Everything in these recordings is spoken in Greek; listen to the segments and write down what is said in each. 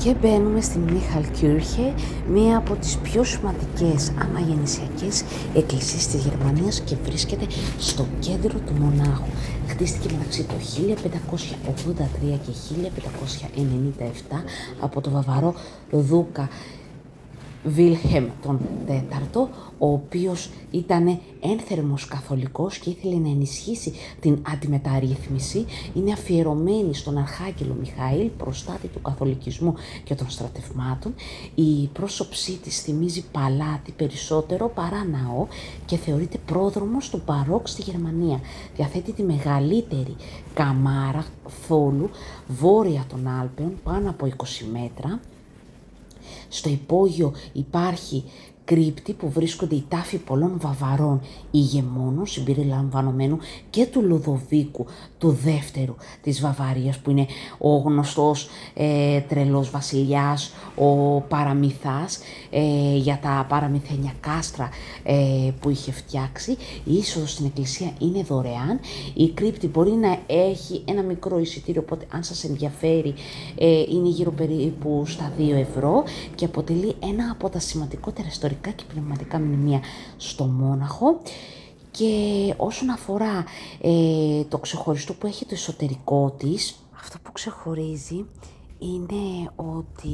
Και μπαίνουμε στην Μιχαλκύρχε, μία από τις πιο σημαντικές αναγεννησιακές εκκλησίες της Γερμανίας και βρίσκεται στο κέντρο του Μονάχου. Χτίστηκε μεταξύ το 1583 και 1597 από το Βαβαρό δούκα Βίλχεμ τον τέταρτο, ο οποίος ήταν ένθερμος καθολικός και ήθελε να ενισχύσει την αντιμεταρρύθμιση. Είναι αφιερωμένη στον Αρχάγγελο Μιχαήλ, προστάτη του καθολικισμού και των στρατευμάτων. Η πρόσωψή της θυμίζει παλάτι περισσότερο παρά ναό και θεωρείται πρόδρομος του μπαρόκ στη Γερμανία. Διαθέτει τη μεγαλύτερη καμάρα θόλου βόρεια των Άλπαιων, πάνω από 20 μέτρα. Στο υπόγειο υπάρχει κρύπτη που βρίσκονται οι τάφοι πολλών Βαβαρών ηγεμόνων, συμπεριλαμβανομένου και του Λουδοβίκου του δεύτερου της Βαβαρίας, που είναι ο γνωστός τρελός βασιλιάς, ο Παραμυθάς, για τα παραμυθένια κάστρα που είχε φτιάξει. Η είσοδος στην εκκλησία είναι δωρεάν. Η κρύπτη μπορεί να έχει ένα μικρό εισιτήριο, οπότε αν σας ενδιαφέρει είναι γύρω περίπου στα 2 ευρώ και αποτελεί ένα από τα σημαντικότερα ιστορικά και πνευματικά μνημεία στο Μόναχο. Και όσον αφορά το ξεχωριστό που έχει το εσωτερικό της, αυτό που ξεχωρίζει είναι ότι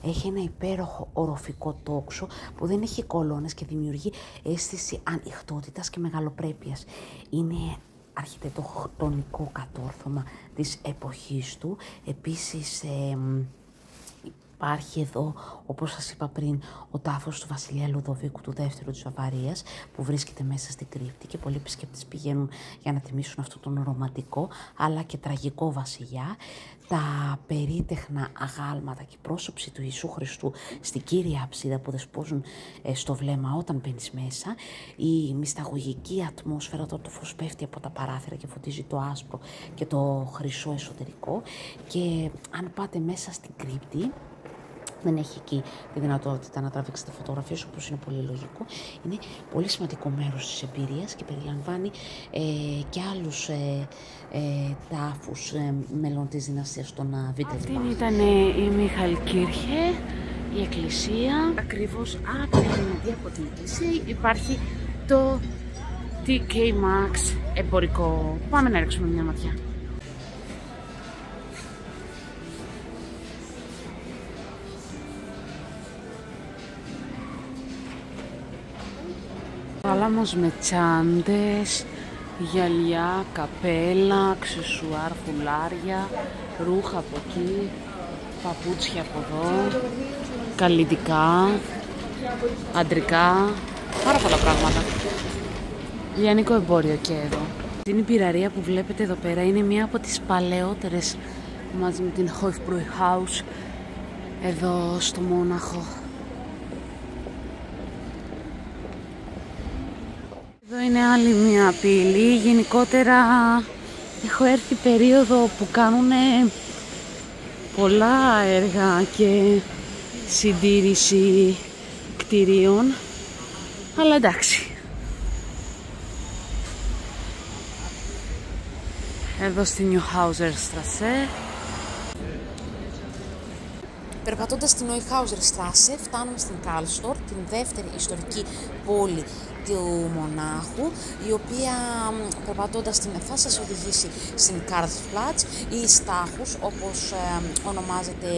έχει ένα υπέροχο οροφικό τόξο που δεν έχει κολόνες και δημιουργεί αίσθηση ανοιχτότητας και μεγαλοπρέπειας. Είναι αρχιτεκτονικό κατόρθωμα της εποχής του. Επίσης υπάρχει εδώ, όπως σας είπα πριν, ο τάφος του βασιλιά Λουδοβίκου του δεύτερου της Βαβαρίας, που βρίσκεται μέσα στην κρύπτη και πολλοί επισκέπτες πηγαίνουν για να τιμήσουν αυτόν τον ρομαντικό αλλά και τραγικό βασιλιά. Τα περίτεχνα αγάλματα και η πρόσωψη του Ιησού Χριστού στην κύρια αψίδα που δεσπόζουν στο βλέμμα όταν μπαίνεις μέσα, η μυσταγωγική ατμόσφαιρα, το φως πέφτει από τα παράθυρα και φωτίζει το άσπρο και το χρυσό εσωτερικό. Και αν πάτε μέσα στην κρύπτη, δεν έχει εκεί τη δυνατότητα να τραβήξετε φωτογραφίες, όπως είναι πολύ λογικό. Είναι πολύ σημαντικό μέρος της εμπειρίας και περιλαμβάνει και άλλους τάφους μελών της δυναστείας των Βίτελσμπαχ. Αυτή ήταν η Μιχαλκύρχε, η εκκλησία. Ακριβώς απέναντι από την εκκλησία υπάρχει το TK Maxx εμπορικό. Πάμε να ρίξουμε μια ματιά. Θάλαμος με τσάντες, γυαλιά, καπέλα, αξεσουάρ, φουλάρια, ρούχα από εκεί, παπούτσια από εδώ, καλλιτικά, αντρικά, πάρα πολλά πράγματα. Λιανικό εμπόριο και εδώ. Την πυραρία που βλέπετε εδώ πέρα είναι μία από τις παλαιότερες μαζί με την Hofbräuhaus εδώ στο Μόναχο. Εδώ είναι άλλη μια πύλη. Γενικότερα έχω έρθει περίοδο που κάνουν πολλά έργα και συντήρηση κτηρίων, αλλά εντάξει. Εδώ στη Neuhauser Straße. Περπατώντας στην Neuhauser Straße φτάνουμε στην Karlstor, την δεύτερη ιστορική πόλη του Μονάχου, η οποία περπατώντας την θα σας οδηγήσει στην Karlsplatz ή Στάχους, όπως ονομάζεται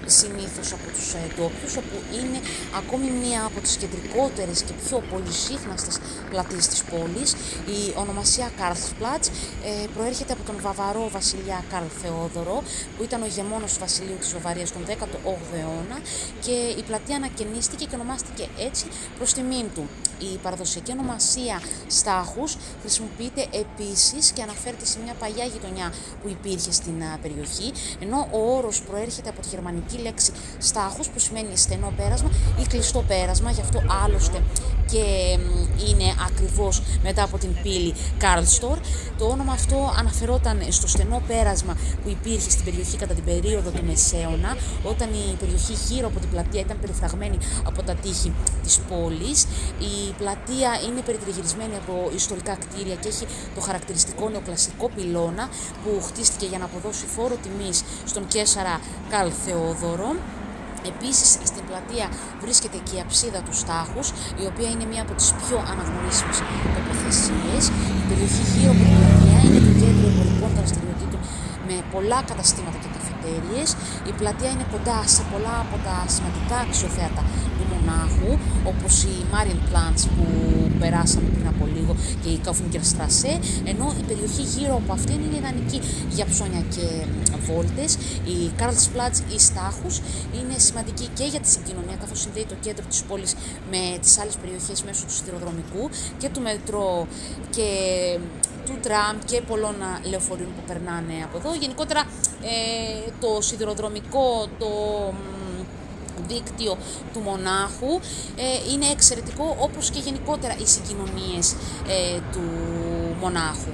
συνήθως από τους ντόπιους, όπου είναι ακόμη μία από τις κεντρικότερες και πιο πολυσύχναστες πλατείες της πόλης. Η ονομασία Karlsplatz προέρχεται από τον Βαβαρό βασιλιά Καρλ Θεόδωρο, που ήταν ο ηγεμόνος του βασιλείου της Βαβαρίας τον 18ο αιώνα, και η πλατεία ανακαινίστηκε και ονομάστηκε έτσι προς τιμήν του. Η παραδοσιακή ονομασία Στάχους χρησιμοποιείται επίσης και αναφέρεται σε μια παλιά γειτονιά που υπήρχε στην περιοχή, ενώ ο όρος προέρχεται από τη γερμανική λέξη Στάχους, που σημαίνει στενό πέρασμα ή κλειστό πέρασμα, γι' αυτό άλλωστε και είναι ακριβώς μετά από την πύλη Karlstor. Το όνομα αυτό αναφερόταν στο στενό πέρασμα που υπήρχε στην περιοχή κατά την περίοδο του Μεσαίωνα, όταν η περιοχή γύρω από την πλατεία ήταν περιφραγμένη από τα τείχη της πόλης. Η πλατεία πλατεία είναι περιτριγυρισμένη από ιστορικά κτίρια και έχει το χαρακτηριστικό νεοκλασικό πυλώνα που χτίστηκε για να αποδώσει φόρο τιμής στον Καίσαρα Καρλ Θεόδωρο. Επίσης, στην πλατεία βρίσκεται και η αψίδα του Στάχους, η οποία είναι μία από τις πιο αναγνωρίσιμες τοποθεσίες. Η περιοχή γύρω από την πλατεία είναι το κέντρο εμπορικών δραστηριοτήτων με πολλά καταστήματα και καφετέριες. Η πλατεία είναι κοντά σε πολλά από τα σημαντικά αξιοθέατα του Μονάχου, όπως η Marienplatz που περάσαμε πριν από λίγο και η Kaufenstraße, ενώ η περιοχή γύρω από αυτήν είναι ιδανική για ψώνια και βόλτες. Η Karlsplatz ή Στάχους είναι σημαντική και για τη συγκοινωνία, καθώς συνδέει το κέντρο της πόλης με τις άλλες περιοχές μέσω του σιδηροδρομικού και του μετρό και του τραμ και πολλών λεωφορείων που περνάνε από εδώ. Γενικότερα το σιδηροδρομικό, το δίκτυο του Μονάχου είναι εξαιρετικό, όπως και γενικότερα οι συγκοινωνίες του Μονάχου.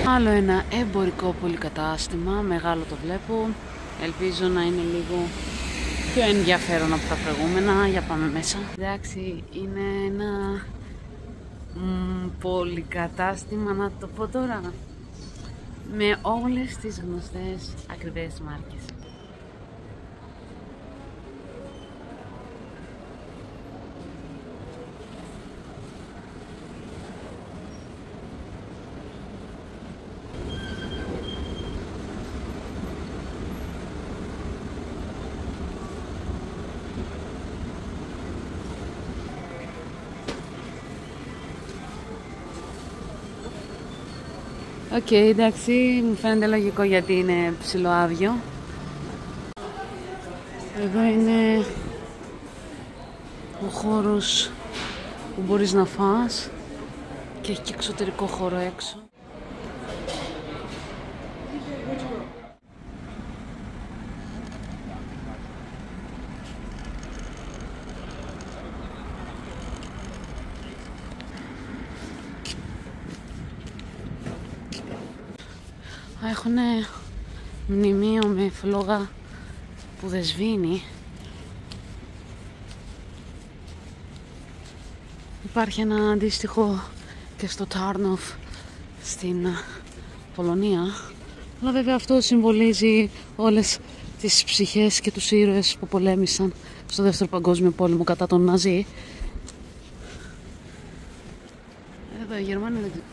Άλλο ένα εμπορικό πολυκατάστημα, μεγάλο το βλέπω, ελπίζω να είναι λίγο πιο ενδιαφέρον από τα προηγούμενα. Για πάμε μέσα. Εντάξει, είναι ένα πολυκατάστημα, να το πω τώρα, με όλες τις γνωστές ακριβές μάρκες. Οκ, εντάξει, μου φαίνεται λογικό γιατί είναι ψιλοάδιο. Εδώ είναι ο χώρος που μπορείς να φας και έχει και εξωτερικό χώρο έξω. Έχουν μνημείο με φλόγα που δεν σβήνει. Υπάρχει ένα αντίστοιχο και στο Tarnów στην Πολωνία. Αλλά βέβαια αυτό συμβολίζει όλες τις ψυχές και τους ήρωες που πολέμησαν στο Δεύτερο Παγκόσμιο Πόλεμο κατά τον Ναζί. Εδώ οι Γερμανοί δεν ξέρουν.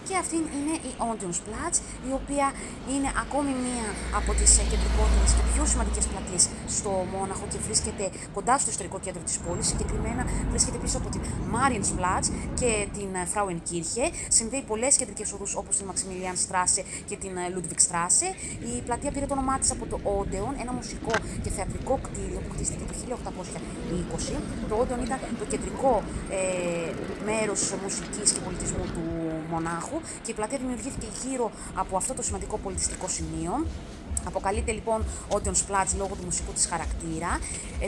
Και αυτή είναι η Odeonsplatz, η οποία είναι ακόμη μία από τις κεντρικότερες και πιο σημαντικές πλατείες στο Μόναχο και βρίσκεται κοντά στο ιστορικό κέντρο της πόλης. Συγκεκριμένα βρίσκεται πίσω από την Marienplatz και την Frauenkirche. Συνδέει πολλές κεντρικές οδούς όπως την Maximilianstraße και την Ludwigstraße. Η πλατεία πήρε το όνομά της από το Odeon, ένα μουσικό και θεατρικό κτίριο που χτίστηκε το 1820. Το Odeon ήταν το κεντρικό μέρος μουσικής και πολιτισμού του Μονάχου και η πλατεία δημιουργήθηκε γύρω από αυτό το σημαντικό πολιτιστικό σημείο. Αποκαλείται λοιπόν Odeonsplatz λόγω του μουσικού της χαρακτήρα.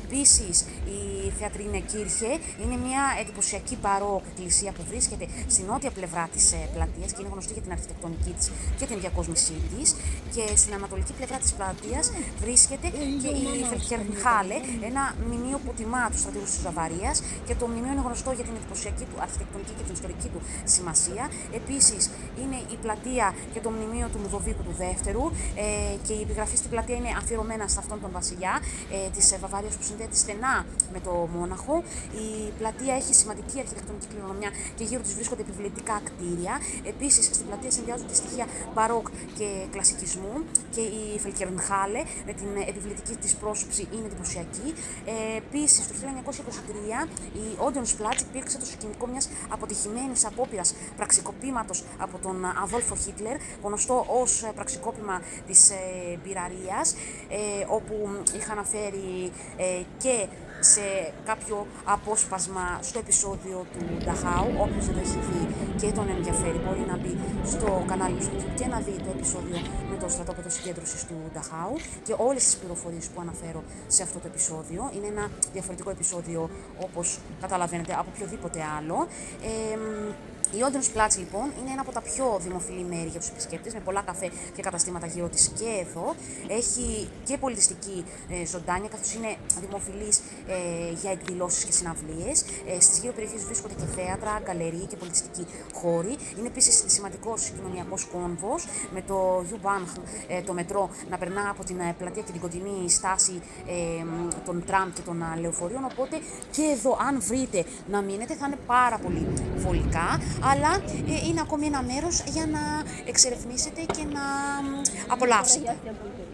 Επίσης, η Theatrinenkirche είναι μια εντυπωσιακή μπαρόκ εκκλησία που βρίσκεται στη νότια πλευρά της πλατείας και είναι γνωστή για την αρχιτεκτονική της και την διακόσμησή της. Και στην ανατολική πλευρά της πλατείας βρίσκεται και η Feldherrnhalle, ένα μνημείο που τιμά τους στρατηγούς της Βαβαρίας και το μνημείο είναι γνωστό για την εντυπωσιακή του αρχιτεκτονική και την ιστορική του σημασία. Επίσης, είναι η πλατεία και το μνημείο του Λουδοβίκου του Δεύτερου και η επιγραφή στην πλατεία είναι αφιερωμένα σε αυτόν τον βασιλιά της Βαβαρίας που συνδέεται στενά με το Μόναχο. Η πλατεία έχει σημαντική αρχιτεκτονική κληρονομιά και γύρω της βρίσκονται επιβλητικά κτίρια. Επίσης, στην πλατεία συνδυάζονται στοιχεία μπαρόκ και κλασικισμού και η Feldherrnhalle με την επιβλητική της πρόσωψη είναι εντυπωσιακή. Επίσης, το 1923 η Odeonsplatz υπήρξε το σκηνικό μιας αποτυχημένης απόπειρας πραξικοπήματος από τον Αδόλφο Χίτλερ, γνωστό ως πραξικόπημα της πυραρίας, όπου είχα αναφέρει και σε κάποιο απόσπασμα στο επεισόδιο του Νταχάου. Όποιος δεν το έχει δει και τον ενδιαφέρει μπορεί να μπει στο κανάλι μου στο YouTube και να δει το επεισόδιο με το στρατόπεδο συγκέντρωσης του Νταχάου και όλες τις πληροφορίες που αναφέρω σε αυτό το επεισόδιο. Είναι ένα διαφορετικό επεισόδιο, όπως καταλαβαίνετε, από οποιοδήποτε άλλο. Η Odeonsplatz λοιπόν είναι ένα από τα πιο δημοφιλή μέρη για τους επισκέπτες, με πολλά καφέ και καταστήματα γύρω της και εδώ. Έχει και πολιτιστική ζωντάνια, καθώς είναι δημοφιλής για εκδηλώσεις και συναυλίες. Στις γύρω περιοχές βρίσκονται και θέατρα, γκαλερί και πολιτιστικοί χώροι. Είναι επίσης σημαντικός κοινωνιακός κόμβος, με το U-Bahn, το μετρό, να περνά από την πλατεία και την κοντινή στάση των τραμ και των λεωφορείων. Οπότε και εδώ, αν βρείτε να μείνετε, θα είναι πάρα πολύ βολικά. Αλλά είναι ακόμη ένα μέρος για να εξερευνήσετε και να απολαύσετε.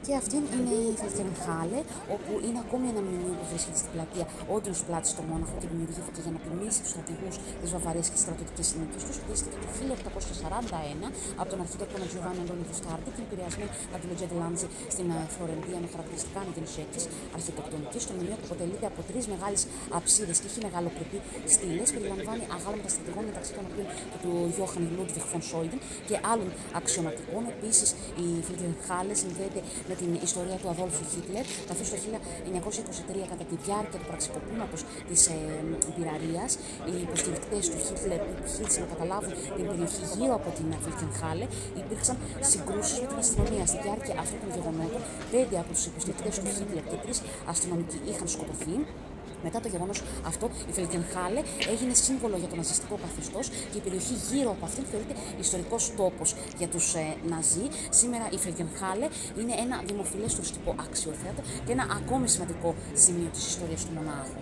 Και αυτή είναι η Feldherrnhalle, όπου είναι ακόμη ένα μνημείο που βρίσκεται στην πλατεία Odeonsplatz στο Μόναχο και δημιουργήθηκε για να τιμήσει τους στρατηγούς της Βαβαρίας και τις στρατιωτικές νίκες τους. Χτίστηκε το 1841 από τον αρχιτέκτονα Giovanni Antonio Viscardi και επηρεασμένη από τη Loggia Dell'Anzi στην Φλωρεντία, με χαρακτηριστικά αναγεννησιακής αρχιτεκτονικής. Το μνημείο που αποτελείται από 3 μεγάλες αψίδες και έχει μεγαλοπρεπή στήλες, περιλαμβάνει αγάλματα στρατηγών, μεταξύ των οποίων και του Johann Ludwig von Soiden και άλλων αξιωματικών. Επίσης, η Feldherrnhalle συνδέεται με την ιστορία του Αδόλφου Χίτλερ, καθώς το 1923, κατά τη διάρκεια του πραξικοπήματος της πυραρίας, οι υποστηρικτές του Χίτλερ που επιχείρησαν να καταλάβουν την περιοχή γύρω από την Feldherrnhalle, υπήρξαν συγκρούσεις με την αστυνομία. Στη διάρκεια αυτών των γεγονότων, 5 από τους υποστηρικτές του Χίτλερ και 3 αστυνομικοί είχαν σκοτωθεί. Μετά το γεγονός αυτό, η Feldherrnhalle έγινε σύμβολο για το ναζιστικό καθεστώς και η περιοχή γύρω από αυτήν θεωρείται ιστορικός τόπος για τους Ναζί. Σήμερα η Feldherrnhalle είναι ένα δημοφιλές τουριστικό αξιοθέατο και ένα ακόμη σημαντικό σημείο της ιστορίας του Μονάχου.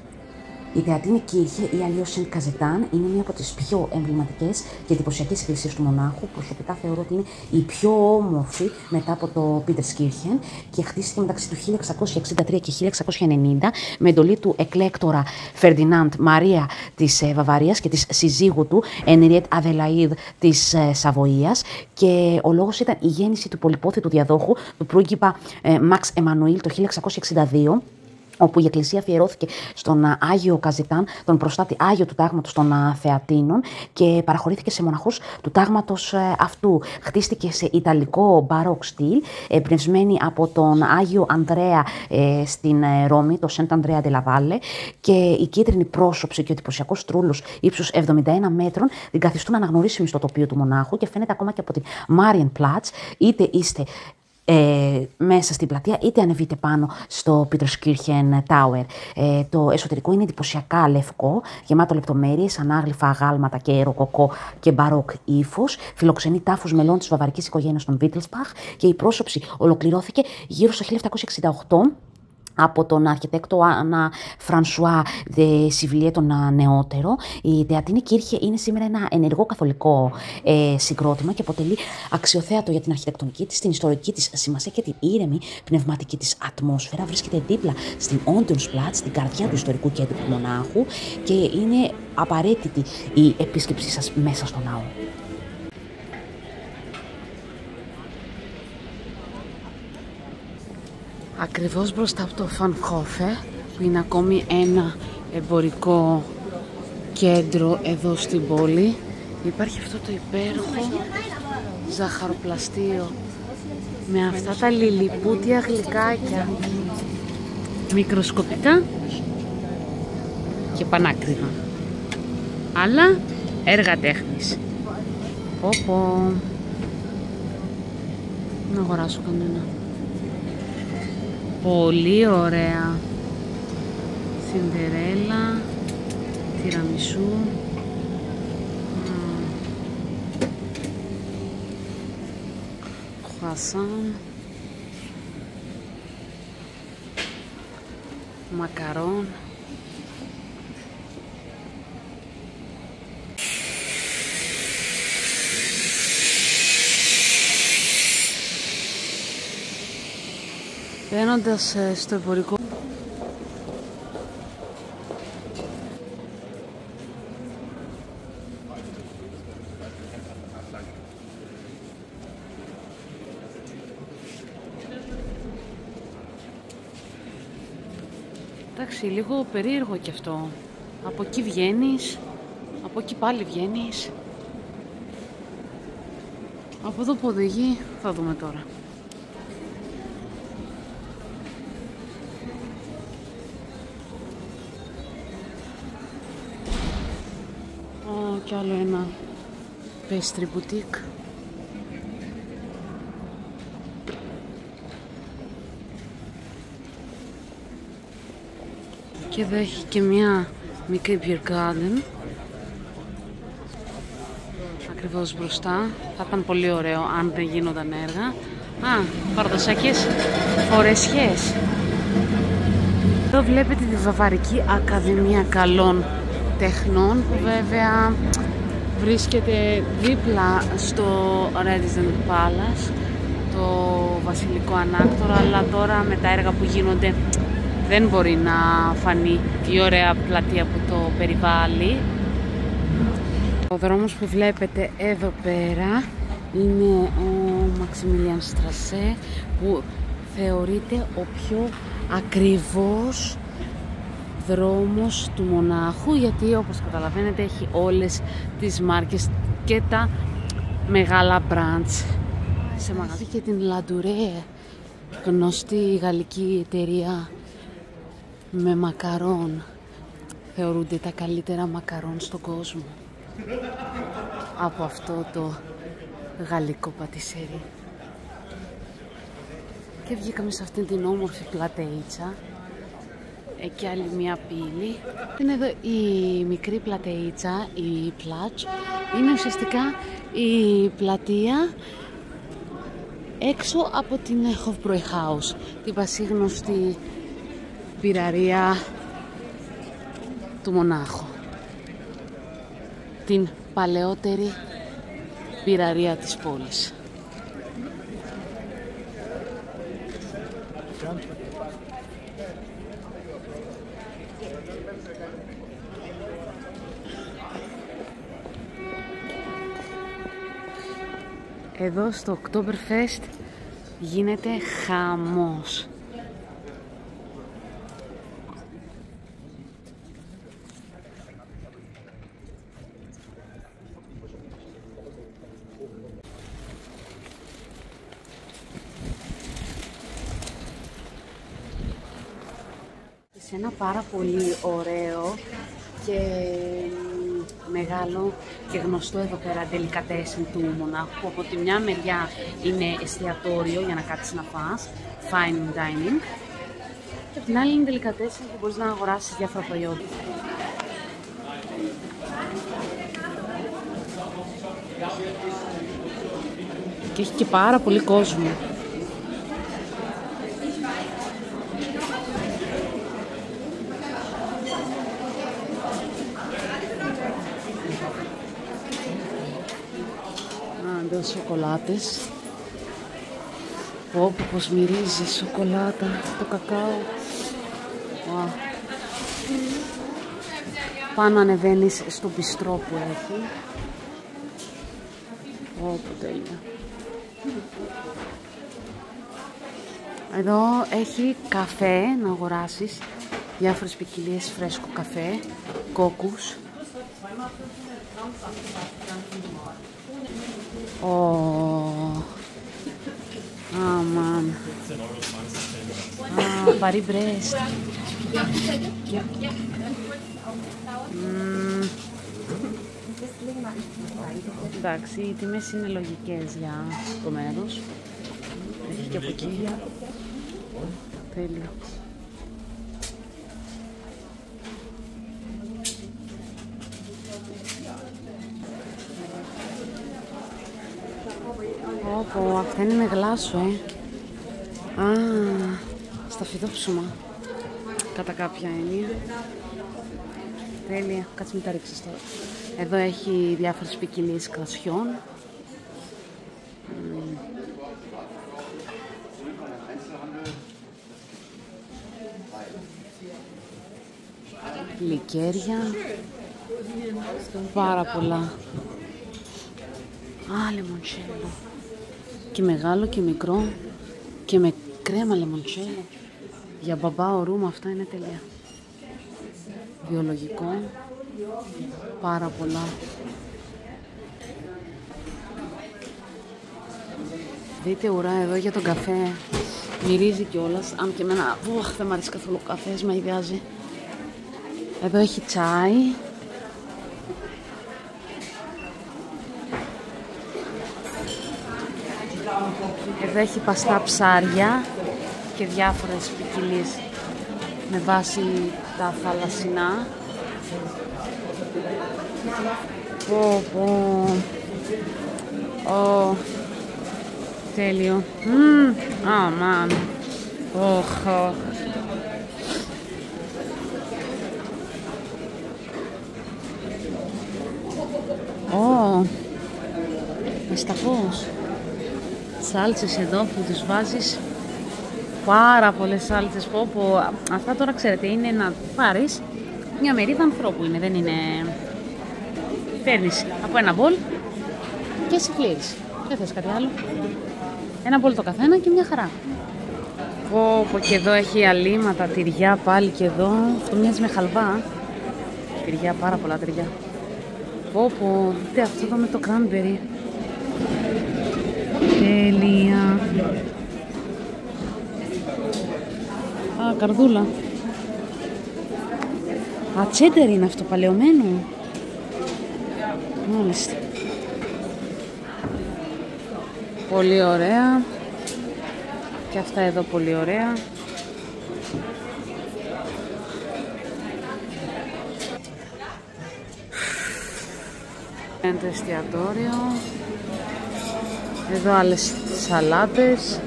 Η Θεατίνη Κίρχε ή αλλιώς Σεντ Καζετάν είναι μία από τις πιο εμβληματικές και εντυπωσιακές εκκλησίες του Μονάχου. Προσωπικά θεωρώ ότι είναι η πιο όμορφη μετά από το Peterskirchen και χτίστηκε μεταξύ του 1663 και 1690 με εντολή του εκλέκτορα Φερντινάντ Μαρία της Βαβαρίας και της συζύγου του Ενριέτ Αδελαΐδ της Σαβοίας, και ο λόγος ήταν η γέννηση του πολυπόθητου διαδόχου του πρίγκιπα Μαξ Εμμανουήλ το 1662, όπου η εκκλησία αφιερώθηκε στον Άγιο Καζετάν, τον προστάτη Άγιο του τάγματος των Θεατίνων, και παραχωρήθηκε σε μοναχούς του τάγματος αυτού. Χτίστηκε σε ιταλικό μπαρόκ στυλ, εμπνευσμένη από τον Άγιο Ανδρέα στην Ρώμη, το Σεντ Ανδρέα ντελα Βάλε, και η κίτρινη πρόσωψη και ο εντυπωσιακός τρούλος ύψους 71 μέτρων την καθιστούν αναγνωρίσιμη στο τοπίο του μονάχου και φαίνεται ακόμα και από την Marienplatz, είτε είστε μέσα στην πλατεία, είτε ανεβείτε πάνω στο Peterskirchen Tower. Το εσωτερικό είναι εντυπωσιακά λευκό, γεμάτο λεπτομέρειες, ανάγλυφα αγάλματα και ροκοκό και μπαρόκ ύφος. Φιλοξενεί τάφους μελών της βαβαρικής οικογένειας των Wittelsbach και η πρόσωψη ολοκληρώθηκε γύρω στο 1768 από τον αρχιτέκτονα Φρανσουά Δε Σιβλιέ τον νεότερο. Η Θεατίνη Κίρχε είναι σήμερα ένα ενεργό καθολικό συγκρότημα και αποτελεί αξιοθέατο για την αρχιτεκτονική της, την ιστορική της σημασία και την ήρεμη πνευματική της ατμόσφαιρα. Βρίσκεται δίπλα στην Odeonsplatz, στην καρδιά του ιστορικού κέντρου του Μονάχου, και είναι απαραίτητη η επίσκεψή σας μέσα στο ναό. Ακριβώς μπροστά από το Φανχόφε, που είναι ακόμη ένα εμπορικό κέντρο εδώ στην πόλη, υπάρχει αυτό το υπέροχο ζαχαροπλαστείο με αυτά τα λιλιπούτια γλυκάκια, μικροσκοπικά και πανάκριβα, αλλά έργα τέχνης. Πω. Να αγοράσω κανένα. Πολύ ωραία. Σιντερέλα, τιραμισού. Χουασάν. Μακαρόν. Μπαίνοντας στο εμπορικό, εντάξει, λίγο περίεργο κι αυτό. Από εκεί βγαίνεις, από εκεί πάλι βγαίνεις. Από εδώ που οδηγεί θα δούμε τώρα. Κι άλλο ένα Pastry Boutique. Και εδώ έχει και μια μικρή beer garden. Ακριβώς μπροστά. Θα ήταν πολύ ωραίο αν δεν γίνονταν έργα. Α, παραδοσιακές φορεσιές. Εδώ βλέπετε τη Βαβαρική Ακαδημία Καλών Τεχνών, που βέβαια βρίσκεται δίπλα στο Radisson Palace, το βασιλικό ανάκτορο, αλλά τώρα με τα έργα που γίνονται δεν μπορεί να φανεί η ωραία πλατεία που το περιβάλλει. Ο δρόμος που βλέπετε εδώ πέρα είναι ο Maximilian Straße, που θεωρείται ο πιο ακριβώς δρόμος του Μονάχου, γιατί όπως καταλαβαίνετε έχει όλες τις μάρκες και τα μεγάλα brands σε μαγαζί, και την Ladurée, γνωστή γαλλική εταιρεία με μακαρόν. Θεωρούνται τα καλύτερα μακαρόν στον κόσμο από αυτό το γαλλικό πατησέρι. Και βγήκαμε σε αυτήν την όμορφη πλατεΐτσα. Εκεί άλλη μια πύλη. Είναι εδώ η μικρή πλατεΐτσα, η Platz. Είναι ουσιαστικά η πλατεία έξω από την Hofbräuhaus, την πασίγνωστη πυραρία του Μονάχου. Την παλαιότερη πυραρία της πόλης. Εδώ στο Oktoberfest γίνεται χαμός. Σε ένα πάρα πολύ ωραίο και μεγάλο και γνωστό εδώ πέρα delicatessen του Μονάχου, που από τη μια μεριά είναι εστιατόριο για να κάτσεις να φας, fine dining, και από την άλλη είναι delicatessen που μπορείς να αγοράσεις διάφορα προϊόντα. Και έχει και πάρα πολύ κόσμο. Εδώ σοκολάτες. Όπου πως μυρίζει σοκολάτα, το κακάο. Wow. Πάνω ανεβαίνεις στο μπιστρό που έχει. Όπου τέλεια. Εδώ έχει καφέ να αγοράσεις. Διάφορες ποικιλίες φρέσκο καφέ, κόκκους. Αμάν. Paris Brest. Εντάξει, οι τιμές είναι λογικές για το μέρος. Έχει και από εκεί. Τέλειο. Όπο, αυτά είναι με γλάσο, Α, σταφιδόψωμα. Κατά κάποια έννοια. Τέλεια, κάτσε μην τα ρίξεις τώρα. Εδώ έχει διάφορες ποικιλίες κρασιών. Λικέρια. Πάρα πολλά. Α, λεμοντσέλο. Και μεγάλο και μικρό. Και με κρέμα λεμοντσέλο. Για μπαμπά ρούμ αυτά είναι τέλεια. Βιολογικό. Πάρα πολλά. Δείτε ουρά εδώ για τον καφέ. Μυρίζει κιόλας. Αν και εμένα δεν μ' αρέσει καθόλου ο καφές, με ιδιάζει. Εδώ έχει τσάι. Εδώ έχει παστά ψάρια και διάφορες ποικιλίες με βάση τα θαλασσινά. Τέλειο. Αμάν. Μεστακός. Σάλτσες εδώ που τους βάζεις πάρα πολλές σάλτσες. Αυτά τώρα ξέρετε είναι να πάρεις μια μερίδα ανθρώπου είναι, δεν είναι... Παίρνεις από ένα μπολ και συμπλήρεις. Δεν θες κάτι άλλο. Ένα μπολ το καθένα και μια χαρά. Και εδώ έχει αλήματα, τυριά πάλι και εδώ. Αυτό μοιάζει με χαλβά. Τυριά, πάρα πολλά τυριά. Δείτε αυτό εδώ με το κράνμπερι. Τέλεια. Καρδούλα. Τσέντερ είναι αυτό, παλαιωμένο. Μάλιστα. Πολύ ωραία. Και αυτά εδώ πολύ ωραία. Είναι το εστιατόριο. Εδώ άλλες σαλάτες.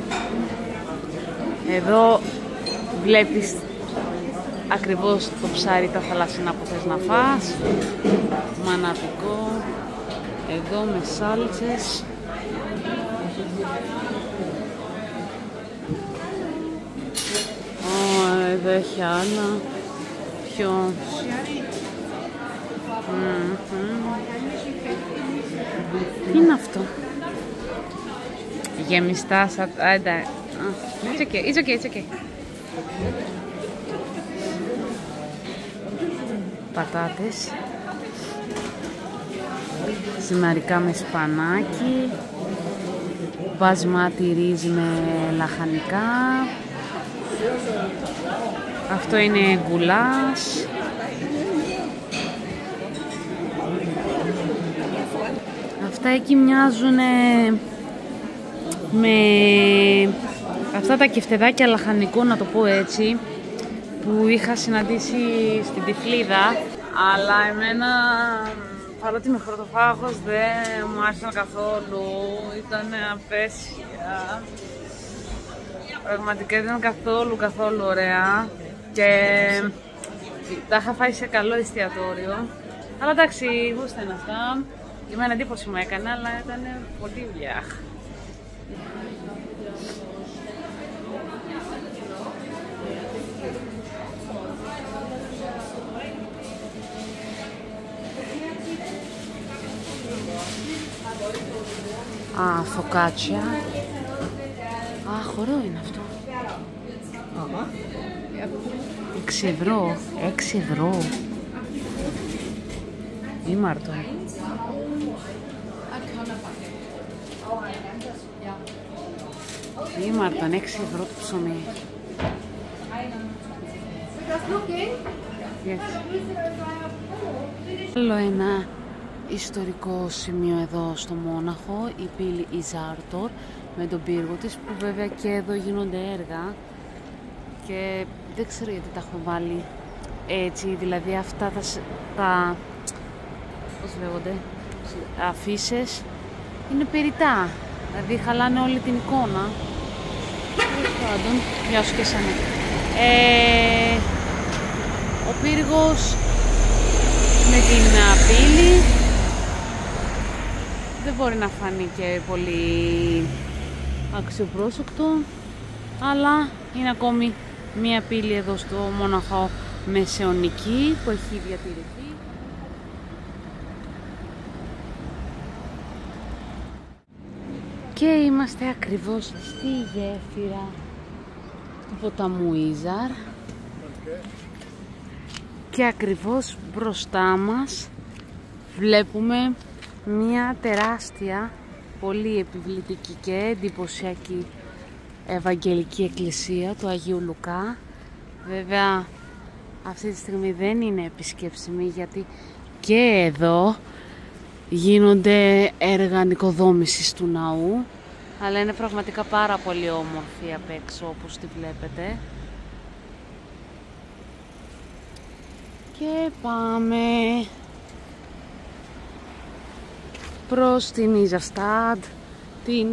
Εδώ βλέπεις ακριβώς το ψάρι, τα θαλασσινά που θες να φας. Μανατικό. Εδώ με σάλτσες. Εδώ έχει άλλα. Πιο... Τι είναι αυτό? Γεμιστά σαν... It's okay. Πατάτες. Ζυμαρικά με σπανάκι. Μπασμάτι ρύζι με λαχανικά. Αυτό είναι γκουλάς. Αυτά εκεί μοιάζουν με αυτά τα κεφτεδάκια λαχανικού, να το πω έτσι, που είχα συναντήσει στην Τυφλίδα, αλλά εμένα, παρότι είμαι χορτοφάγος, δεν μου άρεσαν καθόλου, ήταν απέσια. Πραγματικά ήταν καθόλου ωραία και τα είχα φάει σε καλό εστιατόριο. Αλλά εντάξει, γούστα είναι αυτά. Εμένα εντύπωση μου έκανε, αλλά ήταν πολύ δουλειά. Φωκάτσια. Χορό είναι αυτό. 6 ευρώ. 6 ευρώ. Ήμαρτο. Ήμαρτον, 6 ευρώ το ψωμί. Yes. Άλλο ένα ιστορικό σημείο εδώ στο Μόναχο, η πύλη Ιζάρτορ με τον πύργο της, που βέβαια και εδώ γίνονται έργα και δεν ξέρω γιατί τα έχω βάλει έτσι, δηλαδή αυτά τα πώς λέγονται, αφίσες είναι περιττά, δηλαδή χαλάνε όλη την εικόνα. Τέλος πάντων, μοιάζω και σαν ο πύργος με την πύλη δεν μπορεί να φανεί και πολύ αξιοπρόσεκτο, αλλά είναι ακόμη μία πύλη εδώ στο Μόναχο μεσαιωνική που έχει διατηρηθεί. Και είμαστε ακριβώς στη γέφυρα του ποταμού Ίζαρ και ακριβώς μπροστά μας βλέπουμε μια τεράστια, πολύ επιβλητική και εντυπωσιακή Ευαγγελική Εκκλησία του Αγίου Λουκά. Βέβαια αυτή τη στιγμή δεν είναι επισκέψιμη, γιατί και εδώ γίνονται έργα νοικοδόμησης του ναού, Αλλά είναι πραγματικά πάρα πολύ όμορφη απ' έξω, όπως τη βλέπετε. Και πάμε προς την Ιζερστάντ, την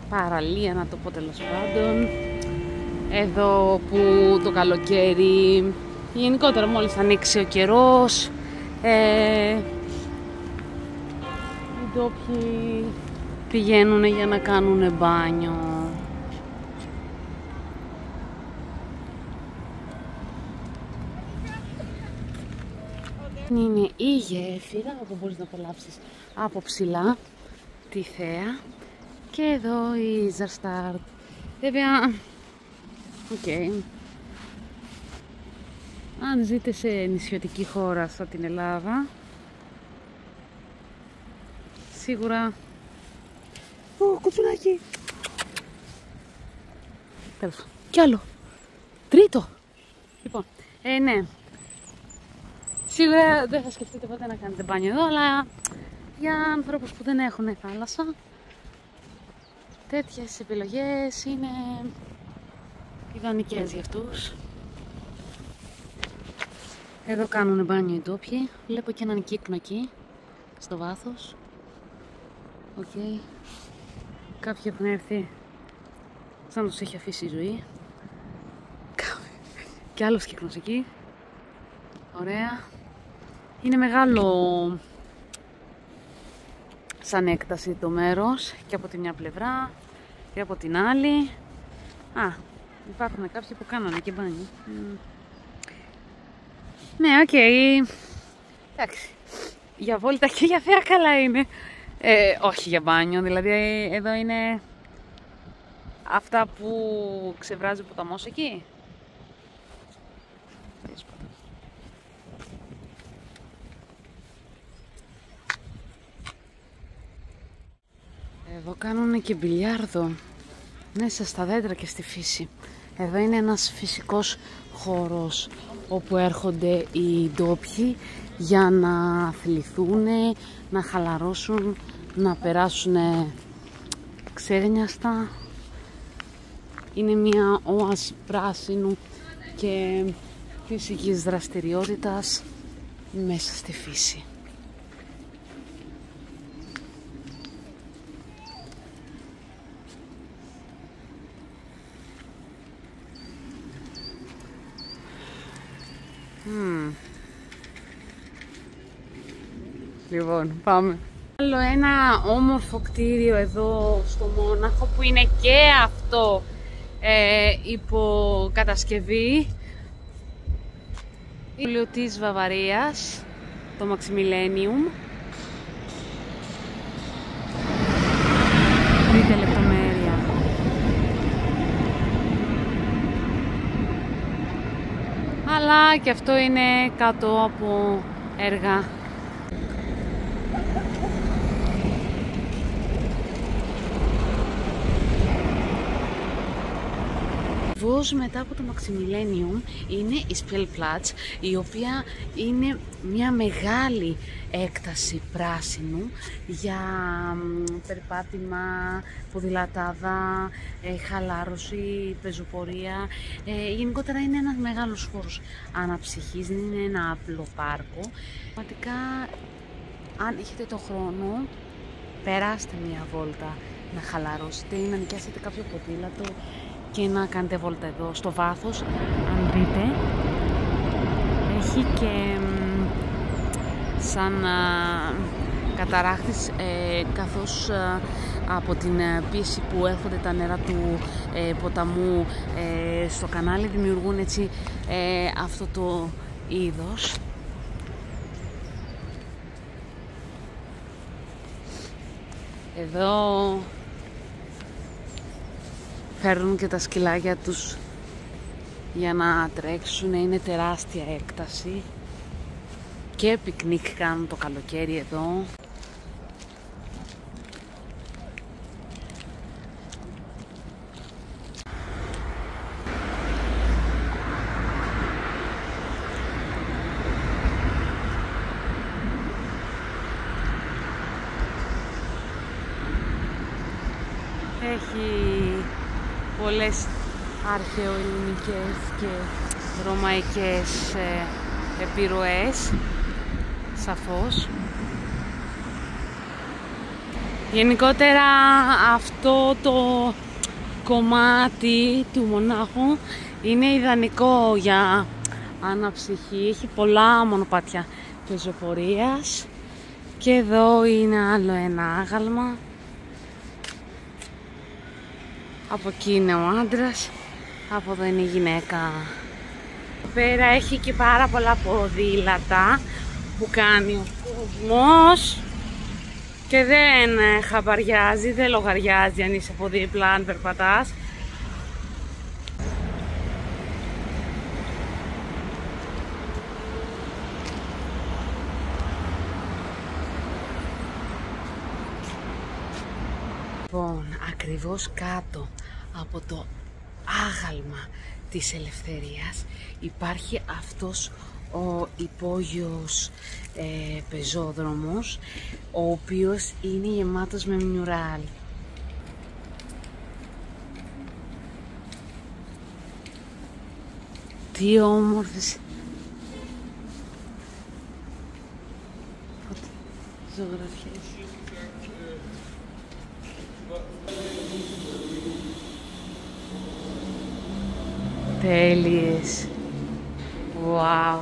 παραλία, να το πω τέλος πάντων. Εδώ που το καλοκαίρι, γενικότερα μόλις ανοίξει ο καιρός, οι ντόπιοι πηγαίνουν για να κάνουν μπάνιο. Είναι η γέφυρα όπου μπορείς να απολαύσεις από ψηλά τη θέα. Και εδώ η Ιζερστάρτ. Βέβαια, αν ζείτε σε νησιωτική χώρα σαν την Ελλάδα, σίγουρα... κουτσουνάκι! Τέλος. Κι άλλο! Τρίτο! Λοιπόν, ναι. Σίγουρα δεν θα σκεφτείτε ποτέ να κάνετε μπάνιο εδώ, αλλά για ανθρώπους που δεν έχουν θάλασσα, τέτοιες επιλογές είναι ιδανικές για αυτούς. Εδώ κάνουν μπάνιο οι ντόπιοι. Βλέπω και έναν κύκνο εκεί, στο βάθος. Κάποιοι έχουν έρθει σαν να τους έχει αφήσει η ζωή. Και άλλος κύκνος εκεί. Ωραία. Είναι μεγάλο σαν έκταση το μέρος και από τη μια πλευρά και από την άλλη. Υπάρχουν κάποιοι που κάνανε και μπάνιο. Ναι, εντάξει. Για βόλτα και για θέα καλά είναι. Όχι για μπάνιο, δηλαδή εδώ είναι αυτά που ξεβράζει ο ποταμός εκεί. Εδώ κάνουν και μπιλιάρδο μέσα στα δέντρα και στη φύση. Εδώ είναι ένας φυσικός χώρος όπου έρχονται οι ντόπιοι για να θλιθούν, να χαλαρώσουν, να περάσουν ξέγνιαστα. Είναι μια όαση πράσινου και φυσικής δραστηριότητας μέσα στη φύση. Λοιπόν, πάμε. Άλλο ένα όμορφο κτίριο εδώ στο Μόναχο που είναι και αυτό υποκατασκευή. Υπουργείο της Βαβαρίας, το Maximillennium. Δείτε λεπτομέρεια. Αλλά και αυτό είναι κάτω από έργα. Ακριβώς μετά από το Maximillennium είναι η Spiegelplatz, η οποία είναι μια μεγάλη έκταση πράσινου για περπάτημα, ποδηλατάδα, χαλάρωση, πεζοπορία. Γενικότερα είναι ένας μεγάλος χώρος αναψυχής, δεν είναι ένα απλό πάρκο. Πραγματικά, αν έχετε το χρόνο, περάστε μια βόλτα να χαλαρώσετε ή να νοικιάσετε κάποιο ποδήλατο και να κάνετε βόλτα εδώ στο βάθος. Αν δείτε, έχει και σαν καταράχτης, καθώς από την πίεση που έρχονται τα νερά του ποταμού στο κανάλι δημιουργούν έτσι αυτό το είδος. Εδώ φέρνουν και τα σκυλάκια τους για να τρέξουν, είναι τεράστια έκταση και πικνίκ κάνουν το καλοκαίρι εδώ. Έχει πολλές αρχαιοελληνικές και ρωμαϊκές επιρροές, σαφώς. Γενικότερα αυτό το κομμάτι του μονάχου είναι ιδανικό για αναψυχή. Έχει πολλά μονοπάτια πεζοπορίας και εδώ είναι άλλο ένα άγαλμα. Από εκεί είναι ο άντρας, από εδώ είναι η γυναίκα. Πέρα έχει και πάρα πολλά ποδήλατα που κάνει ο κόσμος και δεν χαμπαριάζει, δεν λογαριάζει αν είσαι από δίπλα, αν περπατάς. Λοιπόν, ακριβώς κάτω από το άγαλμα της Ελευθερίας υπάρχει αυτός ο υπόγειος πεζόδρομος, ο οποίος είναι γεμάτος με μιουράλ. Τι όμορφες ζωγραφιές. Τέλειες. Wow.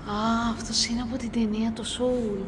Α, αυτός είναι από την ταινία το Soul.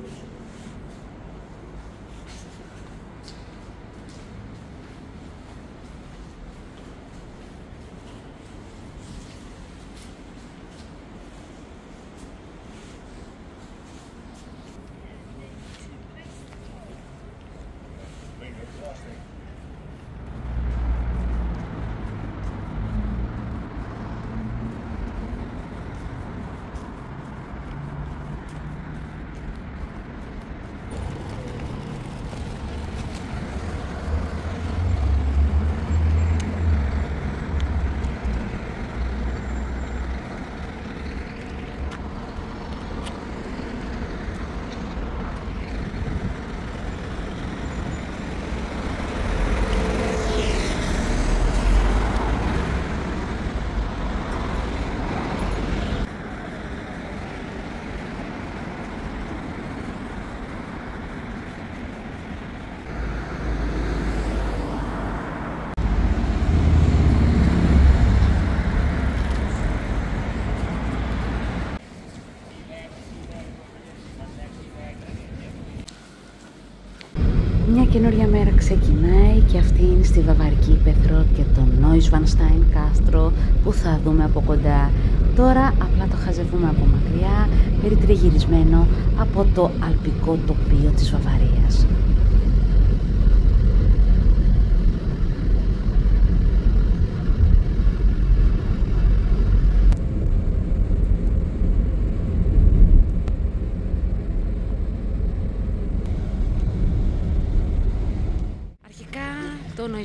Μια καινούρια μέρα ξεκινάει και αυτή είναι στη Βαβαρική Ύπαιθρο και το Neuschwanstein κάστρο που θα δούμε από κοντά. Τώρα απλά το χαζεύουμε από μακριά, περιτριγυρισμένο από το αλπικό τοπίο της Βαβαρίας.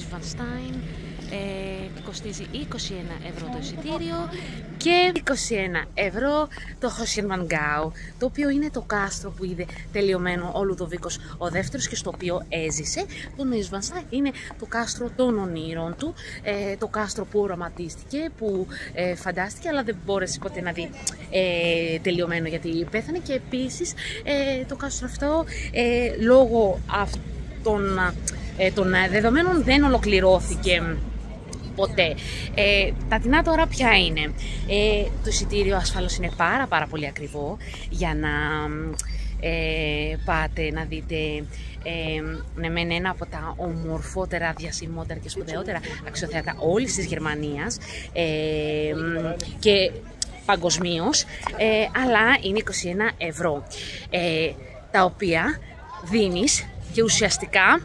Neuschwanstein. Κοστίζει 21 ευρώ το εισιτήριο και 21 ευρώ το Hochschwangau, το οποίο είναι το κάστρο που είδε τελειωμένο ο Λουδοβίκος ο δεύτερος και στο οποίο έζησε. Το Neuschwanstein είναι το κάστρο των ονείρων του, το κάστρο που οραματίστηκε, που φαντάστηκε, αλλά δεν μπόρεσε ποτέ να δει τελειωμένο γιατί πέθανε. Και επίσης το κάστρο αυτό λόγω των δεδομένων δεν ολοκληρώθηκε ποτέ. Τα τεινά τώρα ποια είναι? Το εισιτήριο ασφαλώς είναι πάρα πολύ ακριβό για να πάτε να δείτε με ένα από τα ομορφότερα, διασημότερα και σπουδαιότερα αξιοθέατα όλης της Γερμανίας και παγκοσμίως, αλλά είναι 21 ευρώ, τα οποία δίνεις και ουσιαστικά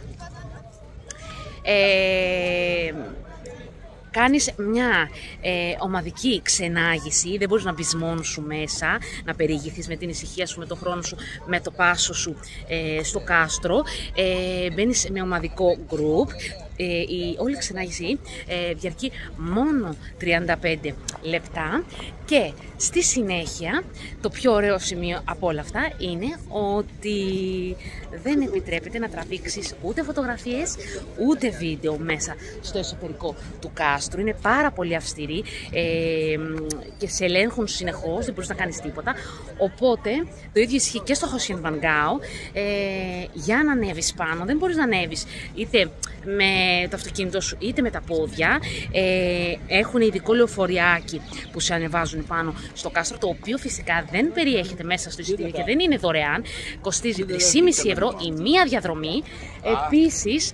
κάνεις μια ομαδική ξενάγηση, δεν μπορείς να μπεις μόνος σου μέσα, να περιηγηθείς με την ησυχία σου, με τον χρόνο σου, με το πάσο σου στο κάστρο. Μπαίνεις με ομαδικό group. Η όλη ξενάγηση διαρκεί μόνο 35 λεπτά και στη συνέχεια το πιο ωραίο σημείο από όλα αυτά είναι ότι δεν επιτρέπεται να τραβήξεις ούτε φωτογραφίες ούτε βίντεο μέσα στο εσωτερικό του κάστρου. Είναι πάρα πολύ αυστηροί και σε ελέγχουν συνεχώς, δεν μπορείς να κάνεις τίποτα. Οπότε το ίδιο ισχύει και στο Hochschwangau. Για να ανέβεις πάνω δεν μπορείς να ανέβεις είτε με το αυτοκίνητο σου είτε με τα πόδια. Έχουν ειδικό λεωφοριάκι που σε ανεβάζουν πάνω στο κάστρο, το οποίο φυσικά δεν περιέχεται μέσα στο εισιτήριο και δεν είναι δωρεάν. Κοστίζει 3,5 ευρώ η μία διαδρομή. Επίσης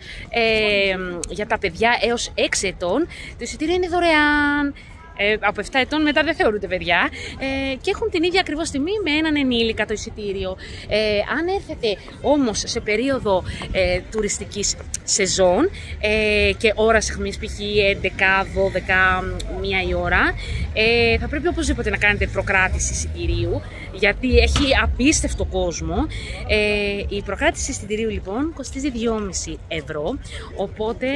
για τα παιδιά έως 6 ετών το εισιτήριο είναι δωρεάν. Από 7 ετών μετά δεν θεωρούνται παιδιά και έχουν την ίδια ακριβώς τιμή με έναν ενήλικα το εισιτήριο. Αν έρθετε όμως σε περίοδο τουριστικής σεζόν και ώρα αιχμής, π.χ. 11, 12, 1 η ώρα, θα πρέπει οπωσδήποτε να κάνετε προκράτηση εισιτηρίου, γιατί έχει απίστευτο κόσμο. Η προκράτηση εισιτηρίου λοιπόν κοστίζει 2,5 ευρώ, οπότε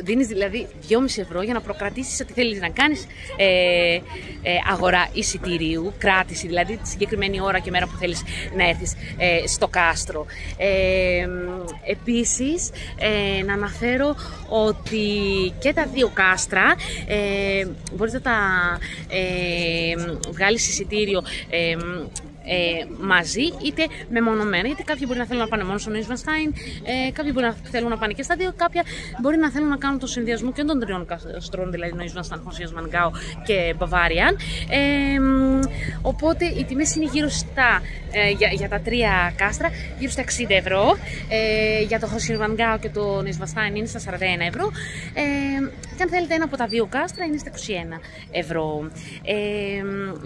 δίνεις δηλαδή 2,5 ευρώ για να προκρατήσεις ότι θέλεις να κάνεις αγορά εισιτηρίου, κράτηση δηλαδή τη συγκεκριμένη ώρα και μέρα που θέλεις να έρθεις στο κάστρο. Επίσης να αναφέρω ότι και τα δύο κάστρα μπορείς να τα βγάλεις εισιτήριο μαζί είτε μεμονωμένα, γιατί κάποιοι μπορεί να θέλουν να πάνε μόνο στο Neuschwanstein, κάποιοι μπορεί να θέλουν να πάνε και στα δύο, κάποια μπορεί να θέλουν να κάνουν το συνδυασμό και των τριών καστρών, δηλαδή Neuschwanstein, Hochschwangau και Bavarian. Οπότε οι τιμές είναι γύρω στα, για τα τρία κάστρα, γύρω στα 60 ευρώ, για το Hochschwangau και το Neuschwanstein είναι στα 41 ευρώ, και αν θέλετε ένα από τα δύο κάστρα είναι στα 21 ευρώ.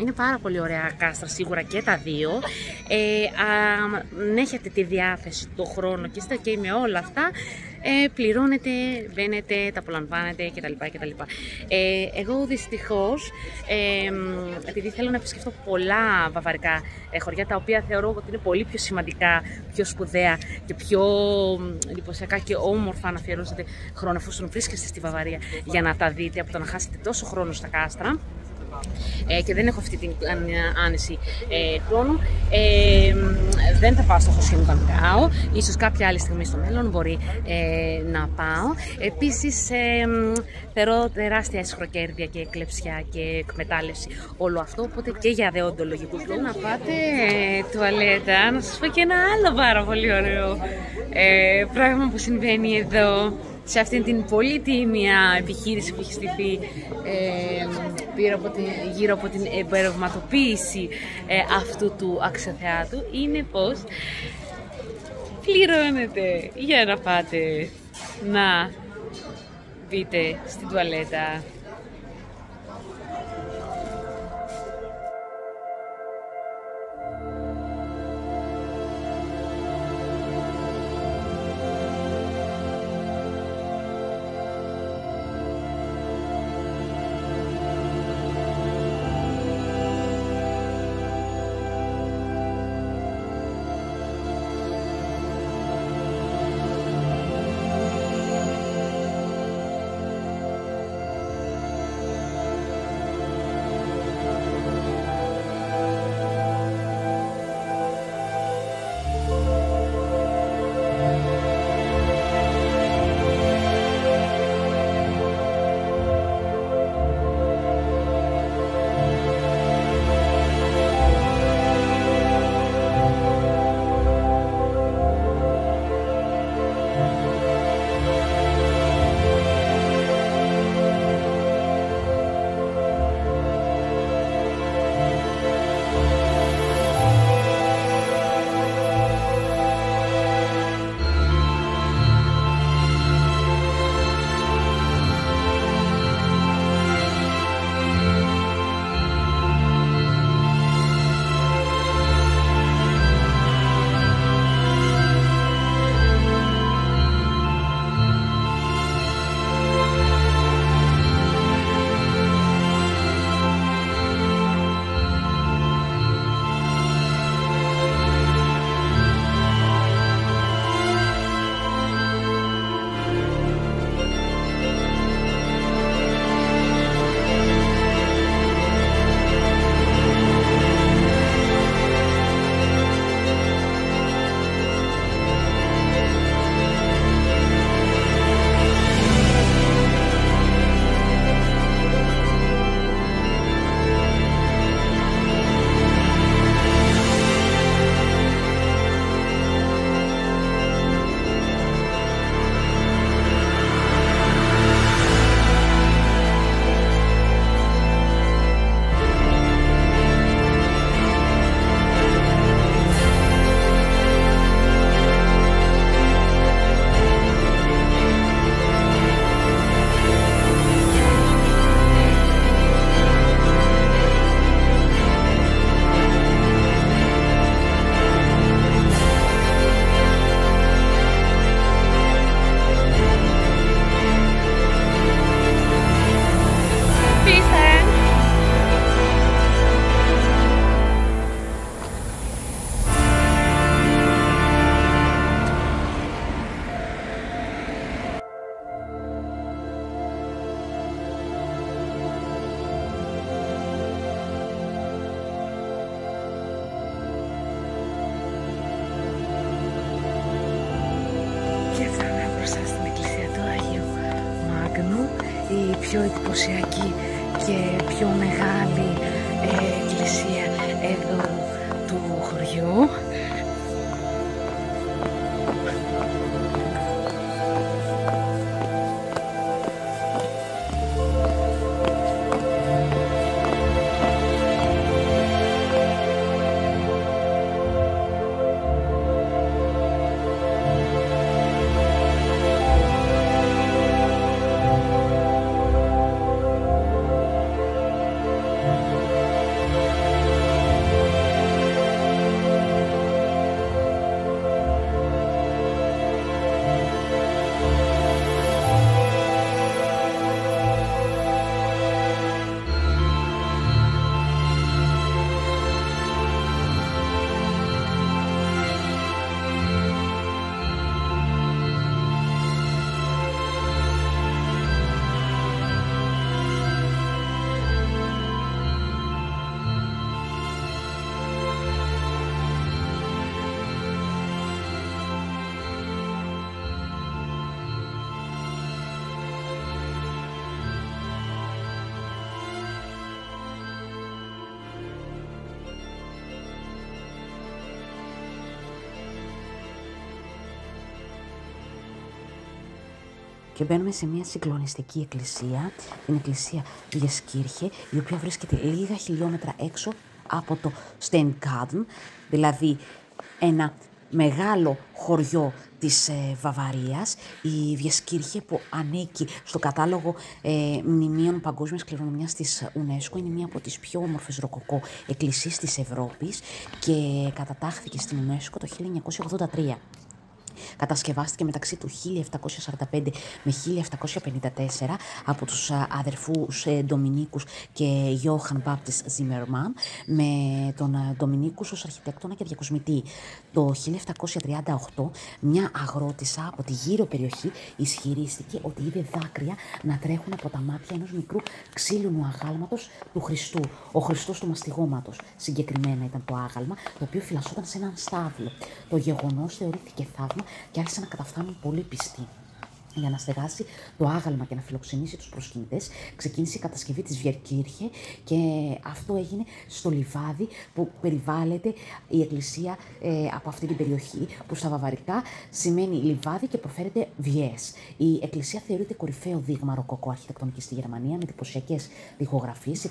Είναι πάρα πολύ ωραία κάστρα σίγουρα και τα δύο. Αν έχετε τη διάθεση, το χρόνο και είστε και με όλα αυτά, πληρώνετε, μπαίνετε, τα απολαμβάνετε κτλ. Εγώ δυστυχώς, επειδή θέλω να επισκεφτώ πολλά βαβαρικά χωριά, τα οποία θεωρώ ότι είναι πολύ πιο σημαντικά, πιο σπουδαία και πιο εντυπωσιακά και όμορφα να αφιερώσετε χρόνο εφόσον βρίσκεστε στη Βαβαρία για να τα δείτε, από το να χάσετε τόσο χρόνο στα κάστρα. Και δεν έχω αυτή την άνεση χρόνου, δεν θα πάω στο Hochschwangau, ίσως κάποια άλλη στιγμή στο μέλλον μπορεί να πάω. Επίσης θεωρώ τεράστια αισχροκέρδεια και εκλεψιά και εκμετάλλευση όλο αυτό, οπότε και για δεοντολογικούς λόγους. Να πάτε τουαλέτα, να σας πω και ένα άλλο πάρα πολύ ωραίο πράγμα που συμβαίνει εδώ, σε αυτήν την πολύ τίμια επιχείρηση που έχει στηθεί γύρω από την εμπορευματοποίηση αυτού του αξιοθεάτου, είναι πως πληρώνετε για να πάτε να μπείτε στην τουαλέτα. πιο εντυπωσιακή και πιο μεγάλη εκκλησία εδώ του χωριού. Και μπαίνουμε σε μια συγκλονιστική εκκλησία, την εκκλησία Βιεσκύρχε, η οποία βρίσκεται λίγα χιλιόμετρα έξω από το Στενγκάρντεν, δηλαδή ένα μεγάλο χωριό της Βαβαρίας, η Βιεσκύρχε, που ανήκει στο κατάλογο μνημείων παγκόσμιας κληρονομιάς της UNESCO, είναι μία από τις πιο όμορφες ροκοκό εκκλησίες της Ευρώπης και κατατάχθηκε στην UNESCO το 1983. Κατασκευάστηκε μεταξύ του 1745 με 1754 από τους αδερφούς Ντομινίκους και Γιώχαν Μπάπτιστ Ζίμερμαν, με τον Ντομινίκους ως αρχιτέκτονα και διακοσμητή. Το 1738 μια αγρότισσα από τη γύρω περιοχή ισχυρίστηκε ότι είδε δάκρυα να τρέχουν από τα μάτια ενός μικρού ξύλινου αγάλματος του Χριστού. Ο Χριστός του μαστιγώματος συγκεκριμένα ήταν το άγαλμα, το οποίο φυλασσόταν σε έναν στάβλο. Το γεγονός θεωρήθηκε θαύμα και άρχισαν να καταφθάνουν πολύ πιστοί. Για να στεγάσει το άγαλμα και να φιλοξενήσει τους προσκυνητές, ξεκίνησε η κατασκευή της Βιεσκύρχε και αυτό έγινε στο λιβάδι που περιβάλλεται η εκκλησία από αυτή την περιοχή, που στα βαβαρικά σημαίνει λιβάδι και προφέρεται βιές. Η εκκλησία θεωρείται κορυφαίο δείγμα ροκοκό αρχιτεκτονικής στη Γερμανία, με εντυπωσιακές τοιχογραφίες,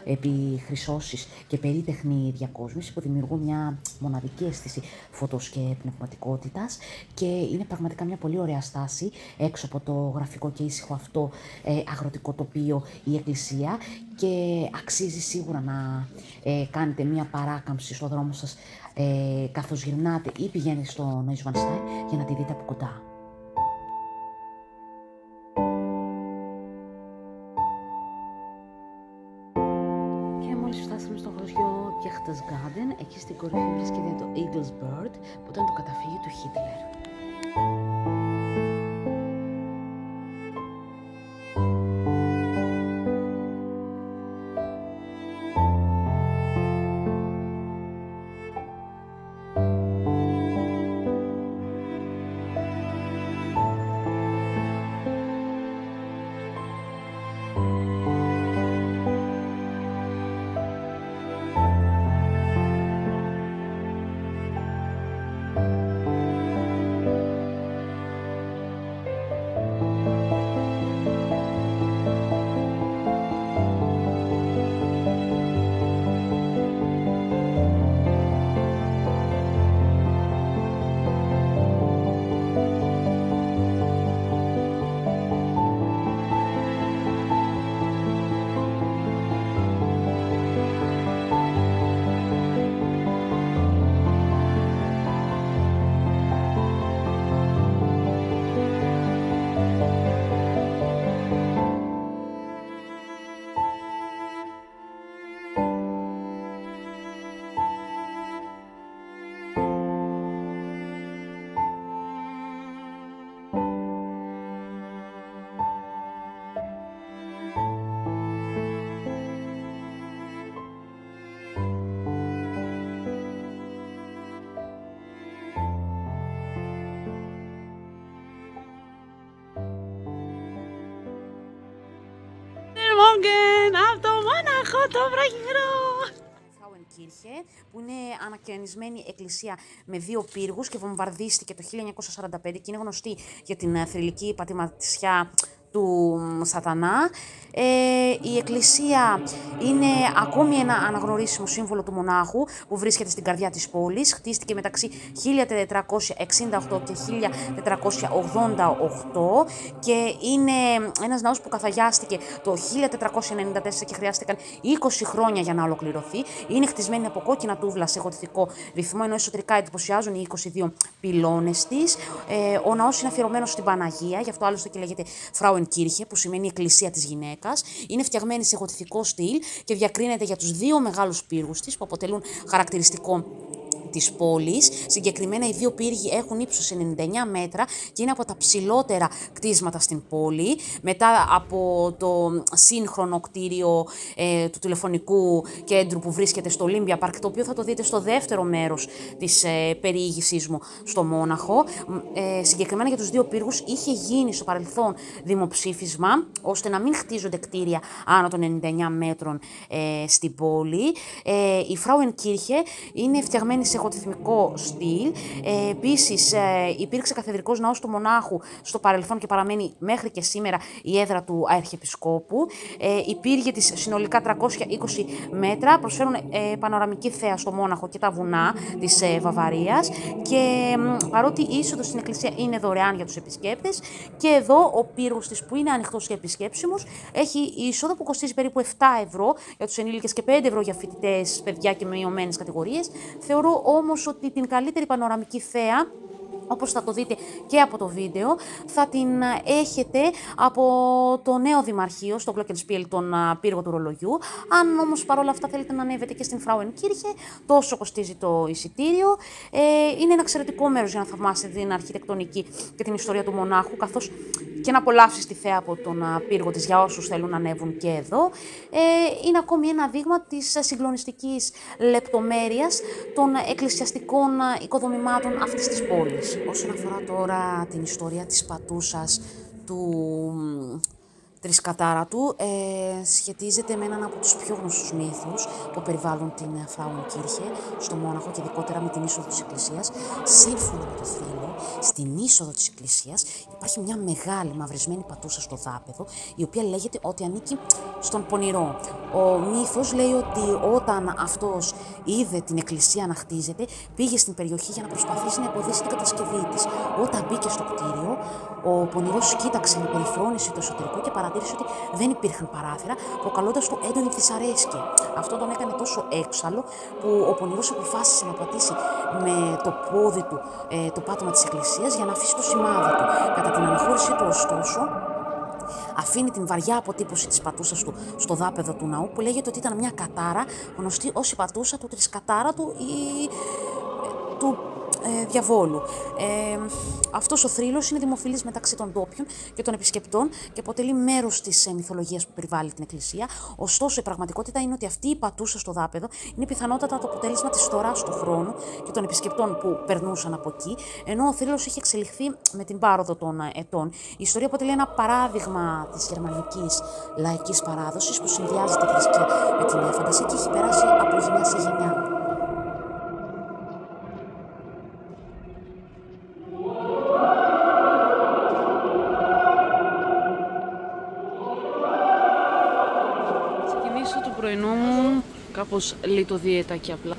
επιχρυσώσεις και περίτεχνη διακόσμηση που δημιουργούν μια μοναδική αίσθηση φωτός και πνευματικότητας, και είναι πραγματικά μια πολύ ωραία στάση έξω από το γραφικό και ήσυχο αυτό αγροτικό τοπίο η εκκλησία, και αξίζει σίγουρα να κάνετε μία παράκαμψη στο δρόμο σας καθώς γυρνάτε ή πηγαίνετε στο Neuschwanstein για να τη δείτε από κοντά. Και μόλις φτάσαμε στο χωριό Berchtesgaden, εκεί στην κορυφή βρίσκεται το Eagle's Bird, που ήταν το καταφύγιο του Χίτλερ. Guten Morgen από το Μόναχο το βραχερό. Frauenkirche, που είναι ανακαινισμένη εκκλησία με 2 πύργους και βομβαρδίστηκε το 1945 και είναι γνωστή για την θρυλική πατηματισιά του Σατανά. Η εκκλησία είναι ακόμη ένα αναγνωρίσιμο σύμβολο του μονάχου που βρίσκεται στην καρδιά της πόλης. Χτίστηκε μεταξύ 1468 και 1488 και είναι ένας ναός που καθαγιάστηκε το 1494 και χρειάστηκαν 20 χρόνια για να ολοκληρωθεί. Είναι χτισμένη από κόκκινα τούβλα σε γοτθικό ρυθμό, ενώ εσωτερικά εντυπωσιάζουν οι 22 πυλώνες της. Ο ναός είναι αφιερωμένος στην Παναγία, γι' αυτό άλλωστε και λέγεται Frauenkirche, που σημαίνει εκκλησία της γυναίκας. Είναι φτιαγμένη σε γοτθικό στυλ και διακρίνεται για τους 2 μεγάλους πύργους της που αποτελούν χαρακτηριστικό της πόλης. Συγκεκριμένα οι 2 πύργοι έχουν ύψος 99 μέτρα και είναι από τα ψηλότερα κτίσματα στην πόλη. Μετά από το σύγχρονο κτίριο του τηλεφωνικού κέντρου που βρίσκεται στο Olympia Park, το οποίο θα το δείτε στο δεύτερο μέρος της περιήγησής μου στο Μόναχο. Συγκεκριμένα για τους 2 πύργους είχε γίνει στο παρελθόν δημοψήφισμα ώστε να μην χτίζονται κτίρια άνω των 99 μέτρων στην πόλη. Η Frauenkirche είναι φτιαγμένη σε γοτθικό στυλ. Επίσης, υπήρξε καθεδρικός ναός του Μονάχου στο παρελθόν και παραμένει μέχρι και σήμερα η έδρα του Αρχιεπισκόπου. Οι πύργοι της συνολικά 320 μέτρα προσφέρουν πανοραμική θέα στο Μόναχο και τα βουνά της Βαβαρίας και παρότι η είσοδος στην εκκλησία είναι δωρεάν για τους επισκέπτες και εδώ ο πύργος της που είναι ανοιχτός και επισκέψιμος έχει είσοδο που κοστίζει περίπου 7 ευρώ για τους ενήλικες και 5 ευρώ για φοιτητές, παιδιά και μειωμένες κατηγορίες. Θεωρώ όμως ότι την καλύτερη πανοραμική θέα, όπως θα το δείτε και από το βίντεο, θα την έχετε από το νέο δημαρχείο, στο Glockenspiel, τον πύργο του ρολογιού. Αν όμως παρόλα αυτά θέλετε να ανέβετε και στην Frauenkirche, τόσο κοστίζει το εισιτήριο. Είναι ένα εξαιρετικό μέρος για να θαυμάσετε την αρχιτεκτονική και την ιστορία του μονάχου, καθώς και να απολαύσεις τη θέα από τον πύργο της για όσους θέλουν να ανέβουν και εδώ. Είναι ακόμη ένα δείγμα της συγκλονιστικής λεπτομέρειας των εκκλησιαστικών οικοδομημάτων αυτής της πόλης. Όσον αφορά τώρα την ιστορία της πατούσας του Τρισκατάρατου, σχετίζεται με έναν από τους πιο γνωστούς μύθους που περιβάλλουν την Frauenkirche στο Μόναχο και ειδικότερα με την είσοδο της εκκλησίας. Σύμφωνα με το θρύλο, στην είσοδο της εκκλησίας υπάρχει μια μεγάλη μαυρισμένη πατούσα στο δάπεδο, η οποία λέγεται ότι ανήκει στον πονηρό. Ο μύθος λέει ότι όταν αυτός είδε την εκκλησία να χτίζεται, πήγε στην περιοχή για να προσπαθήσει να εμποδίσει την κατασκευή της. Όταν μπήκε στο κτίριο, ο πονηρός κοίταξε με περιφρόνηση το εσωτερικό και παρατήρησε ότι δεν υπήρχαν παράθυρα, προκαλώντας του έντονη δυσαρέσκεια. Αυτό τον έκανε τόσο έξαλλο που ο πονηρός αποφάσισε να πατήσει με το πόδι του το πάτωμα της εκκλησίας για να αφήσει το σημάδι του. Κατά την αναχώρησή του, ωστόσο, αφήνει την βαριά αποτύπωση της πατούσας του στο δάπεδο του ναού, που λέγεται ότι ήταν μια κατάρα γνωστή ως η πατούσα του Τρισκατάρατου ή του διαβόλου. Αυτός ο θρύλος είναι δημοφιλής μεταξύ των ντόπιων και των επισκεπτών και αποτελεί μέρος της μυθολογίας που περιβάλλει την εκκλησία. Ωστόσο, η πραγματικότητα είναι ότι αυτή η πατούσα στο δάπεδο είναι πιθανότατα το αποτέλεσμα της φθοράς του χρόνου και των επισκεπτών που περνούσαν από εκεί, ενώ ο θρύλος έχει εξελιχθεί με την πάροδο των ετών. Η ιστορία αποτελεί ένα παράδειγμα της γερμανικής λαϊκής παράδοσης που συνδυάζεται τη θρησκεία με την φαντασία και έχει περάσει από γενιά σε γενιά. Πρωινό μου, κάπως λιτοδίαιτα και απλά.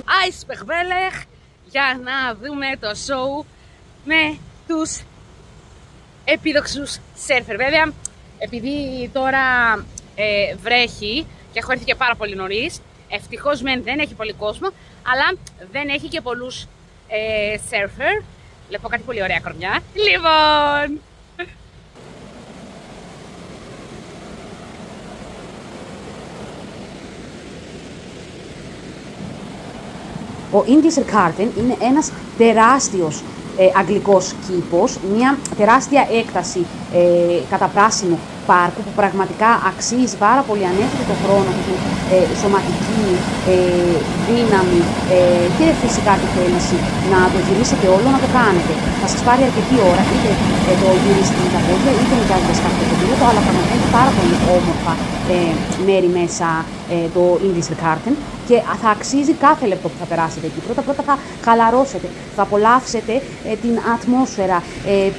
Eisbergwelle για να δούμε το show με τους επίδοξους σέρφερ. Βέβαια, επειδή τώρα βρέχει και έχω έρθει και πάρα πολύ νωρίς, ευτυχώς δεν έχει πολύ κόσμο, αλλά δεν έχει και πολλούς σέρφερ. Βλέπω κάτι πολύ ωραία κορμιά. Λοιπόν! Ο Inglischer Garten είναι ένας τεράστιος αγγλικός κήπος, μια τεράστια έκταση κατά πράσινου πάρκου που πραγματικά αξίζει πάρα πολύ, ανέφερε το χρόνο του, σωματική δύναμη και φυσικά τη θέληση να το γυρίσετε όλο, να το κάνετε. Θα σας πάρει αρκετή ώρα, είτε το γυρίσετε με τα πόδια, είτε νοικιάζετε σκάφη το ποδήλατο, αλλά πραγματικά είναι πάρα πολύ όμορφα μέρη μέσα το Inglisgarten και θα αξίζει κάθε λεπτό που θα περάσετε εκεί. Πρώτα θα χαλαρώσετε, θα απολαύσετε την ατμόσφαιρα.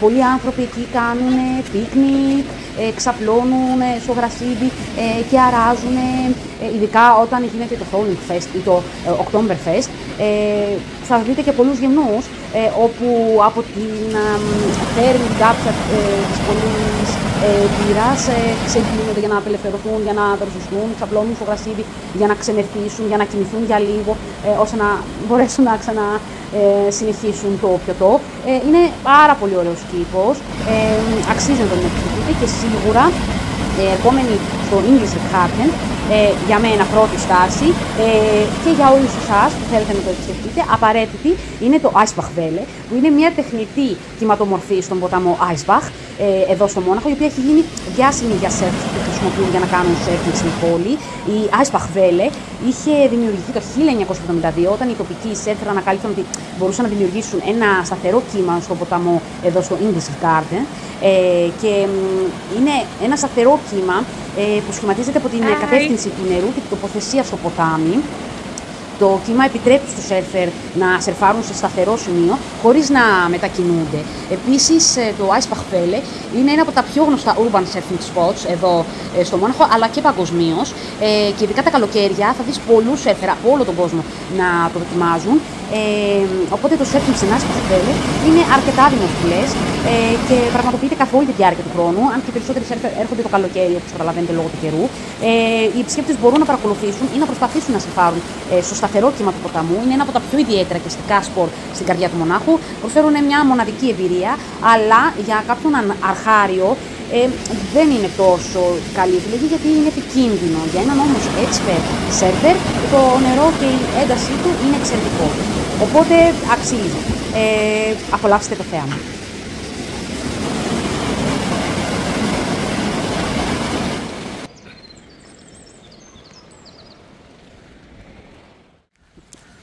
Πολλοί άνθρωποι εκεί κάνουν πίκνικ, ξαπλώνουν στο γρασίδι και αράζουν, ειδικά όταν γίνεται το Thawing Fest ή το Oktoberfest. Θα δείτε και πολλούς γυμνούς, όπου από την θέρμη κάποια της πολλής πύρας ξεκινούνται για να απελευθερωθούν, για να δροσιστούν, ξαπλώνουν στο γρασίδι, για να ξενερθήσουν, για να κοιμηθούν για λίγο, ώστε να μπορέσουν να συνεχίσουν το πιωτό. Είναι πάρα πολύ ωραίος κήπος, αξίζει να τον επισκεφτείτε και σίγουρα ερχόμενοι στο Inglisgarten, για μένα πρώτη στάση και για όλους εσάς που θέλετε να το επισκεφτείτε, απαραίτητη είναι το Eisbachwelle, που είναι μια τεχνητή κυματομορφή στον ποταμό Eisbach, εδώ στο Μόναχο, η οποία έχει γίνει διάσημη για σερφ που χρησιμοποιούν για να κάνουν σερφινγκ στην πόλη. Η Eisbachwelle είχε δημιουργηθεί το 1972, όταν οι τοπικοί σερφερ ανακάλυψαν ότι μπορούσαν να δημιουργήσουν ένα σταθερό κύμα στον ποταμό εδώ στο Inglisgarten, και είναι ένα σταθερό κύμα που σχηματίζεται από την κατεύθυνση του νερού και την τοποθεσία στο ποτάμι. Το κύμα επιτρέπει στους σερφερ να σερφάρουν σε σταθερό σημείο χωρίς να μετακινούνται. Επίσης, το Eisbachwelle είναι ένα από τα πιο γνωστά urban surfing spots εδώ στο Μόναχο, αλλά και παγκοσμίως. Και ειδικά τα καλοκαίρια θα δεις πολλούς σερφερ από όλο τον κόσμο να το δοκιμάζουν. Οπότε το surfing στην Eisbachwelle είναι αρκετά δημοφιλές και πραγματοποιείται καθ' όλη τη διάρκεια του χρόνου. Αν και περισσότεροι σερφερ έρχονται το καλοκαίρι, όπως καταλαβαίνετε, λόγω του καιρού. Οι επισκέπτες μπορούν να παρακολουθήσουν ή να προσπαθήσουν να σερφάρουν στο σταθερό κύμα του ποταμού. Είναι ένα από τα πιο ιδιαίτερα και αστικά σπορ στην καρδιά του Μονάχου. Προσφέρουν μια μοναδική εμπειρία, αλλά για κάποιον αρχάριο δεν είναι τόσο καλή επιλογή, γιατί είναι επικίνδυνο. Για έναν όμως expert surfer, το νερό και η έντασή του είναι εξαιρετικό. Οπότε αξίζει. Απολαύστε το θέαμα.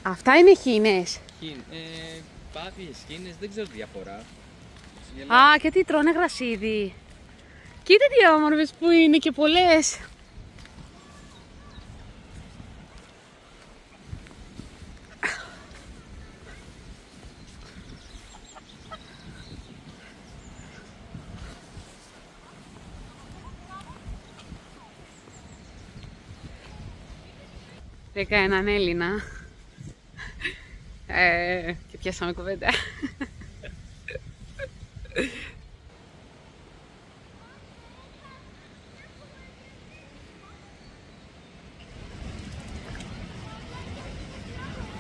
Αυτά είναι χήνες. Κάποιες χήνες, δεν ξέρω τη διαφορά. Α, και τι τρώνε γρασίδι. Κοίτα τι όμορφες που είναι και πολλές. Βρήκα έναν Έλληνα και πιάσαμε κουβέντα.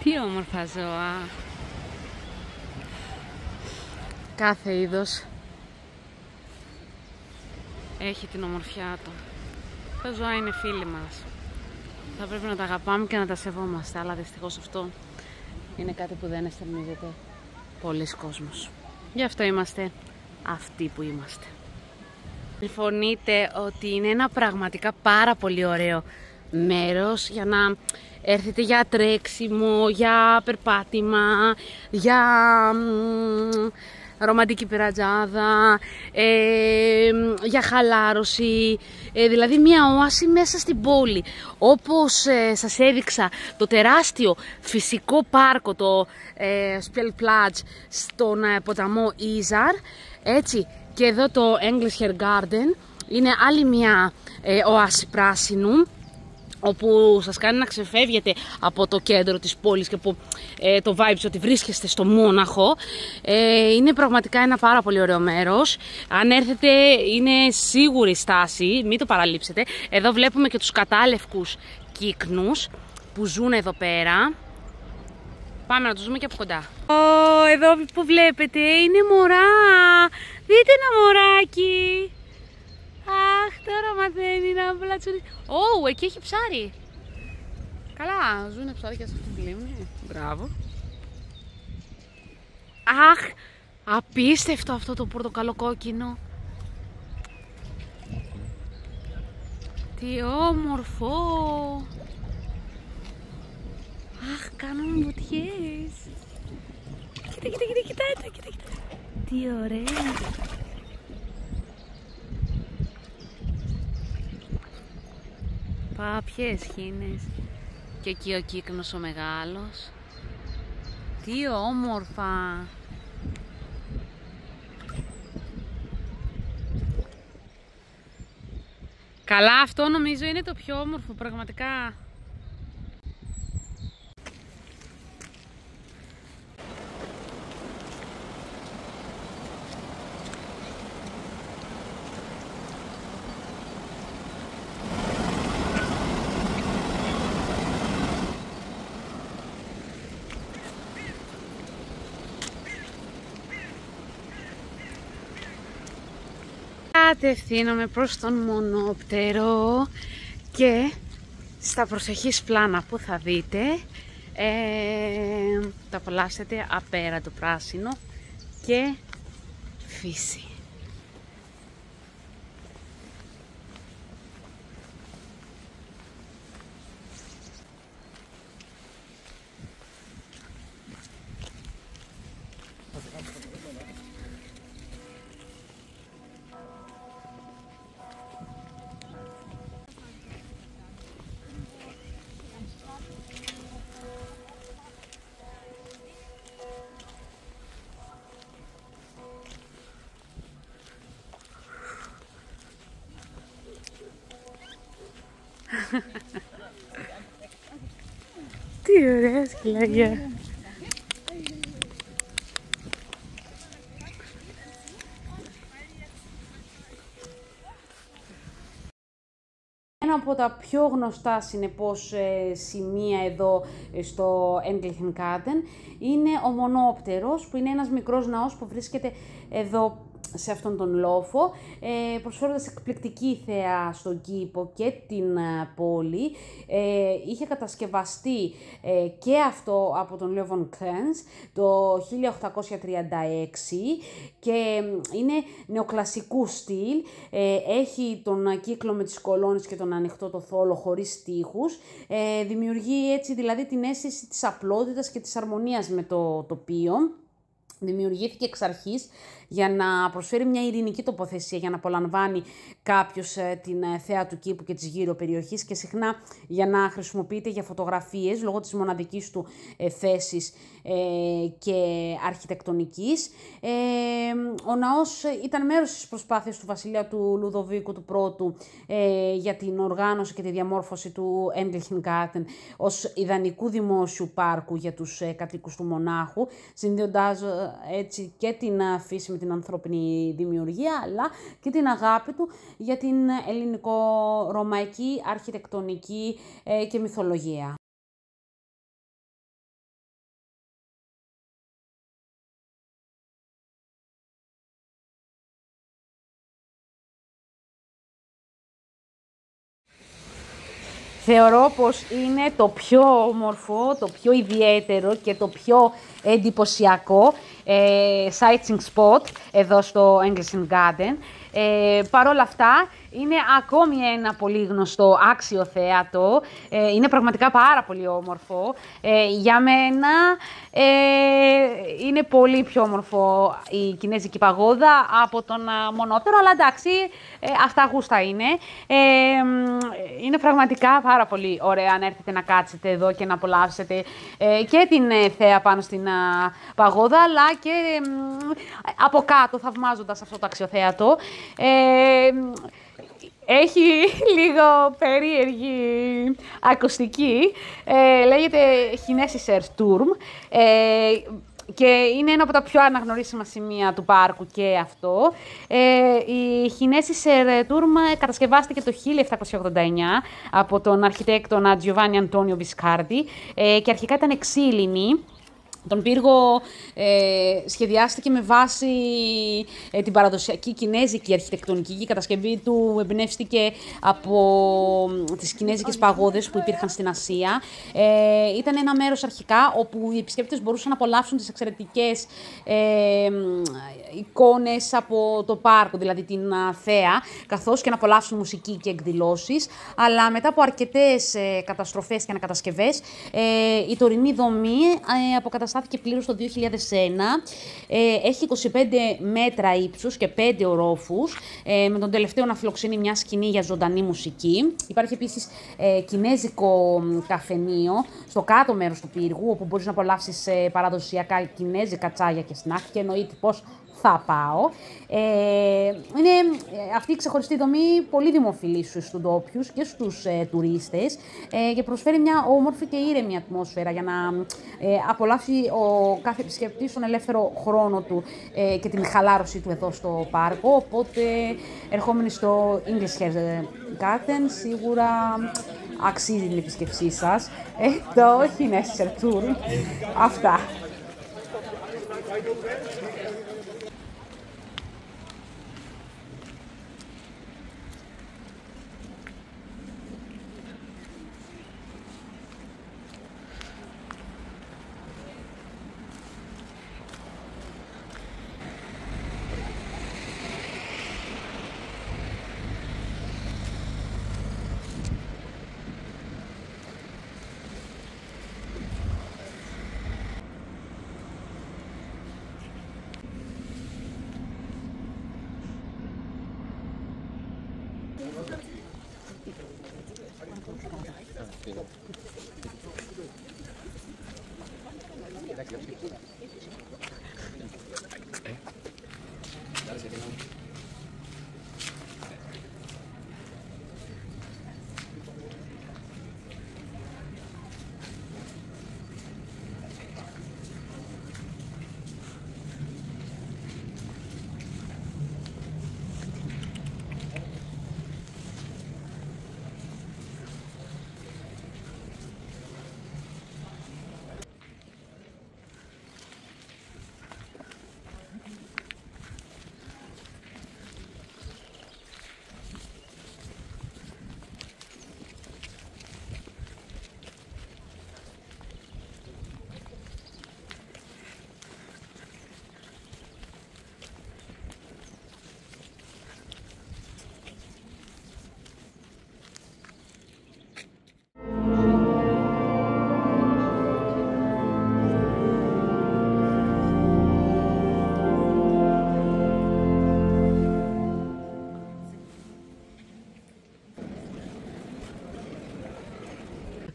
Τι όμορφα ζώα. Κάθε είδος έχει την ομορφιά του. Τα ζώα είναι φίλοι μας. Θα πρέπει να τα αγαπάμε και να τα σεβόμαστε, αλλά δυστυχώς αυτό είναι κάτι που δεν αισθανίζεται πολλοί κόσμος. Γι' αυτό είμαστε αυτοί που είμαστε. Συμφωνείτε ότι είναι ένα πραγματικά πάρα πολύ ωραίο μέρος για να έρθετε για τρέξιμο, για περπάτημα, για ρομαντική πειρατζάδα, για χαλάρωση, δηλαδή μια οάση μέσα στην πόλη. Όπως σας έδειξα το τεράστιο φυσικό πάρκο, το Spiegelplatz στον ποταμό Isar, έτσι και εδώ το Inglisgarten είναι άλλη μια οάση πράσινου, όπου σας κάνει να ξεφεύγετε από το κέντρο της πόλης και από το vibes ότι βρίσκεστε στο Μόναχο. Είναι πραγματικά ένα πάρα πολύ ωραίο μέρος. Αν έρθετε είναι σίγουρη στάση, μην το παραλείψετε. Εδώ βλέπουμε και τους κατάλευκους κύκνους που ζουν εδώ πέρα. Πάμε να τους δούμε και από κοντά. Εδώ που βλέπετε είναι μωρά. Δείτε ένα μωράκι. Αχ, τώρα μαθαίνει να πλατσουρίσει. Ω, εκεί έχει ψάρι. Καλά, ζουνε ψάρια σε αυτή τη λίμνη. Μπράβο. Αχ, Απίστευτο αυτό το πορτοκαλοκόκκινο. Τι όμορφο. Αχ, κάνουν βουτιές. Κοίτα. Τι ωραία. Πάπιες, χήνες. Και εκεί ο κύκνος ο μεγάλος. Τι όμορφα. Καλά, αυτό νομίζω είναι το πιο όμορφο, πραγματικά. Κατευθύνομαι προς τον μονόπτερο και στα προσεχής πλάνα που θα δείτε θα απολαύσετε απέραντο πράσινο και φύση. Τι ωραία σκυλάκια. Ένα από τα πιο γνωστά συνεπώς σημεία εδώ στο Anglican Garden είναι ο Μονόπτερος, που είναι ένας μικρός ναός που βρίσκεται εδώ σε αυτόν τον λόφο, προσφέροντας εκπληκτική θέα στον κήπο και την πόλη. Είχε κατασκευαστεί και αυτό από τον Leo von Klenz το 1836 και είναι νεοκλασικού στυλ. Έχει τον κύκλο με τις κολόνες και τον ανοιχτό το θόλο χωρίς τοίχους. Δημιουργεί έτσι δηλαδή την αίσθηση της απλότητας και της αρμονίας με το τοπίο. Δημιουργήθηκε εξ αρχής για να προσφέρει μια ειρηνική τοποθεσία, για να απολαμβάνει κάποιος την θέα του κήπου και της γύρω περιοχής και συχνά για να χρησιμοποιείται για φωτογραφίες λόγω της μοναδικής του θέσης και αρχιτεκτονικής. Ο ναός ήταν μέρος της προσπάθειας του βασιλιά του Λουδοβίκου του Πρώτου για την οργάνωση και τη διαμόρφωση του Anglican Garden ως ιδανικού δημόσιου πάρκου για τους κατοίκους του μονάχου, συνδέοντας έτσι και την φύση με την ανθρώπινη δημιουργία, αλλά και την αγάπη του για την ελληνικο-ρωμαϊκή αρχιτεκτονική και μυθολογία. Θεωρώ πως είναι το πιο όμορφο, το πιο ιδιαίτερο και το πιο εντυπωσιακό sightseeing spot εδώ στο Anglican Garden. Παρ' όλα αυτά, είναι ακόμη ένα πολύ γνωστό άξιο θέατο. Είναι πραγματικά πάρα πολύ όμορφο. Για μένα είναι πολύ πιο όμορφο η Κινέζικη Παγόδα από τον Μονόπτερο, αλλά εντάξει, αυτά γούστα είναι. Είναι πραγματικά πάρα πολύ ωραία να έρθετε να κάτσετε εδώ και να απολαύσετε και την θέα πάνω στην παγόδα, αλλά και από κάτω, θαυμάζοντας αυτό το αξιοθέατο. Έχει λίγο περίεργη ακουστική, λέγεται Chinesis Turm και είναι ένα από τα πιο αναγνωρίσιμα σημεία του πάρκου και αυτό. Η Chinesis Turm κατασκευάστηκε το 1789 από τον αρχιτέκτονα Giovanni Antonio Viscardi και αρχικά ήταν ξύλινη. τον πύργο σχεδιάστηκε με βάση την παραδοσιακή κινέζικη αρχιτεκτονική και η κατασκευή του εμπνεύστηκε από τις κινέζικες παγόδες που υπήρχαν στην Ασία. Ήταν ένα μέρος αρχικά όπου οι επισκέπτες μπορούσαν να απολαύσουν τις εξαιρετικές εικόνες από το πάρκο, δηλαδή την θέα, καθώς και να απολαύσουν μουσική και εκδηλώσεις. Αλλά μετά από αρκετές καταστροφές και ανακατασκευές, η τωρινή δομή αποκαταστάθηκε πλήρως το 2001. Έχει 25 μέτρα ύψους και 5 ορόφους, με τον τελευταίο να φιλοξενεί μια σκηνή για ζωντανή μουσική. Υπάρχει επίσης κινέζικο καφενείο στο κάτω μέρος του πύργου, όπου μπορείς να απολαύσεις παραδοσιακά κινέζικα τσάγια και σνακ, και εννοείται πώς θα πάω. Είναι αυτή η ξεχωριστή δομή πολύ δημοφιλή στους ντόπιους και στους τουρίστες και προσφέρει μια όμορφη και ήρεμη ατμόσφαιρα για να απολαύσει ο κάθε επισκεπτής τον ελεύθερο χρόνο του και την χαλάρωση του εδώ στο πάρκο. Οπότε, ερχόμενοι στο English Garden, σίγουρα αξίζει την επισκεψή σας. Το Chinesischer Turm. Αυτά.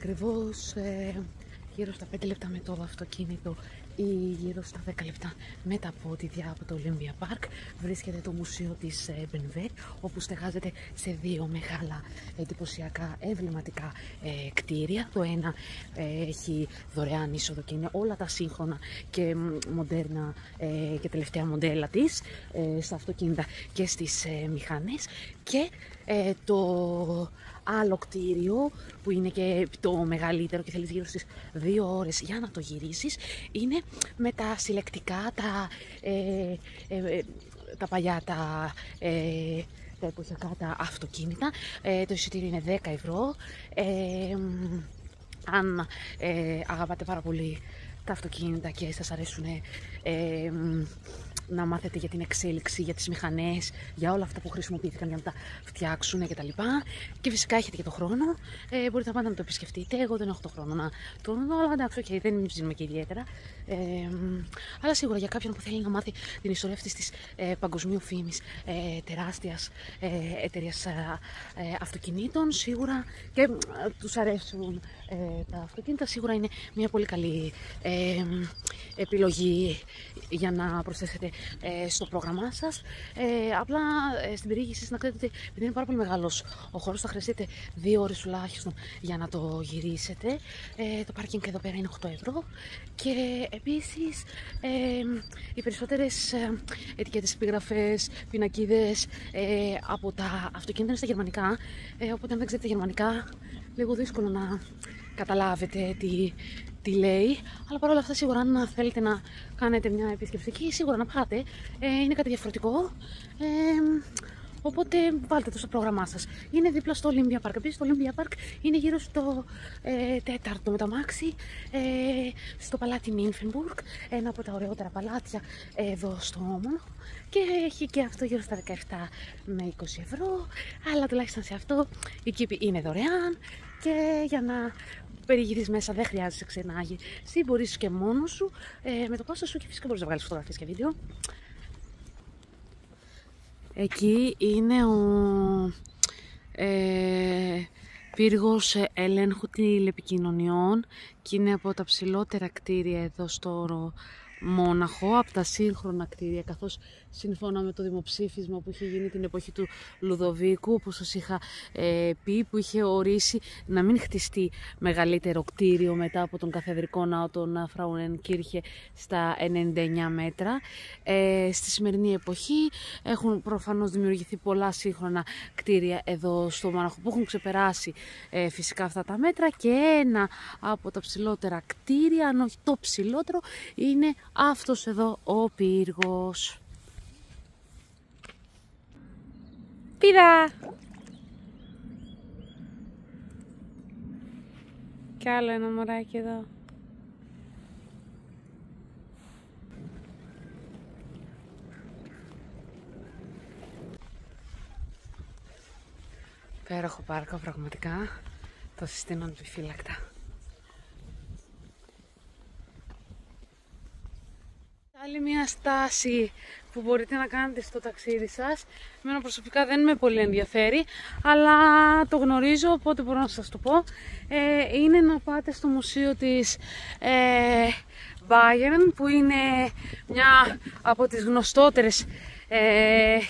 Ακριβώς γύρω στα 5 λεπτά με το αυτοκίνητο ή γύρω στα 10 λεπτά μετά από τη από το Olympia Park βρίσκεται το μουσείο της Benver, όπου στεγάζεται σε δύο μεγάλα εντυπωσιακά εμβληματικά κτίρια. Το ένα έχει δωρεάν είσοδο και είναι όλα τα σύγχρονα και μοντέρνα και τελευταία μοντέλα της στα αυτοκίνητα και στις μηχανές, και το άλλο κτίριο που είναι και το μεγαλύτερο και θέλεις γύρω στις 2 ώρες για να το γυρίσεις, είναι με τα συλλεκτικά, τα παλιά, τα εποχιακά τα αυτοκίνητα. Το εισιτήριο είναι 10 ευρώ. Αν αγαπάτε πάρα πολύ τα αυτοκίνητα και σας αρέσουν να μάθετε για την εξέλιξη, για τις μηχανές, για όλα αυτά που χρησιμοποιήθηκαν για να τα φτιάξουν κτλ. Και φυσικά έχετε και το χρόνο, μπορείτε να πάτε να το επισκεφτείτε. Εγώ δεν έχω το χρόνο να το δω, αλλά εντάξει, δεν ψήνουμε και ιδιαίτερα. Αλλά σίγουρα για κάποιον που θέλει να μάθει την ιστορία αυτής της παγκοσμίου φήμης τεράστιας εταιρείας αυτοκινήτων, σίγουρα, και τους αρέσουν τα αυτοκίνητα, σίγουρα είναι μια πολύ καλή επιλογή για να προσθέσετε στο πρόγραμμά σας. Απλά στην περιήγησή σας να ξέρετε ότι επειδή είναι πάρα πολύ μεγάλος ο χώρος, θα χρειαστείτε 2 ώρες τουλάχιστον για να το γυρίσετε. Το πάρκινγκ εδώ πέρα είναι 8 ευρώ. Και επίσης οι περισσότερες ετικέτες, επιγραφές, πινακίδες από τα αυτοκίνητα είναι στα γερμανικά, οπότε αν δεν ξέρετε γερμανικά, λίγο δύσκολο να καταλάβετε τι λέει, αλλά παρόλα αυτά σίγουρα αν θέλετε να κάνετε μια επίσκεψη εκεί, σίγουρα να πάτε, είναι κάτι διαφορετικό, οπότε βάλτε το στο πρόγραμμά σας. Είναι δίπλα στο Olympia Park. Επίσης το Olympia Park είναι γύρω στο 4ο με το αμάξι, στο παλάτι Nymphenburg, ένα από τα ωραιότερα παλάτια εδώ στο Μόναχο, και έχει και αυτό γύρω στα 17 με 20 ευρώ, αλλά τουλάχιστον σε αυτό η κήπη είναι δωρεάν και για να περιγυρείς μέσα δεν χρειάζεσαι ξενάγη. Εσύ μπορείς και μόνος σου, με το κόστος σου, και φυσικά μπορείς να βγάλεις φωτογραφίες και βίντεο. Εκεί είναι ο πύργος ελέγχου τηλεπικοινωνιών και είναι από τα ψηλότερα κτίρια εδώ στο Μόναχο, από τα σύγχρονα κτίρια, καθώς σύμφωνα με το δημοψήφισμα που είχε γίνει την εποχή του Λουδοβίκου, όπως σας είχα πει, που είχε ορίσει να μην χτιστεί μεγαλύτερο κτίριο μετά από τον καθεδρικό ναό, τον Frauenkirche, στα 99 μέτρα. Στη σημερινή εποχή έχουν προφανώς δημιουργηθεί πολλά σύγχρονα κτίρια εδώ στο Μόναχο που έχουν ξεπεράσει φυσικά αυτά τα μέτρα, και ένα από τα ψηλότερα κτίρια, αν όχι το ψηλότερο, είναι αυτός εδώ ο πύργος. Πήδα! Κι άλλο ένα μωράκι εδώ. Υπέροχο πάρκο, πραγματικά. Το συστήνω επιφύλακτα. Άλλη μια στάση που μπορείτε να κάνετε στο ταξίδι σας, εμένα προσωπικά δεν με πολύ ενδιαφέρει, αλλά το γνωρίζω, οπότε μπορώ να σας το πω, είναι να πάτε στο μουσείο της Bayern, που είναι μια από τις γνωστότερες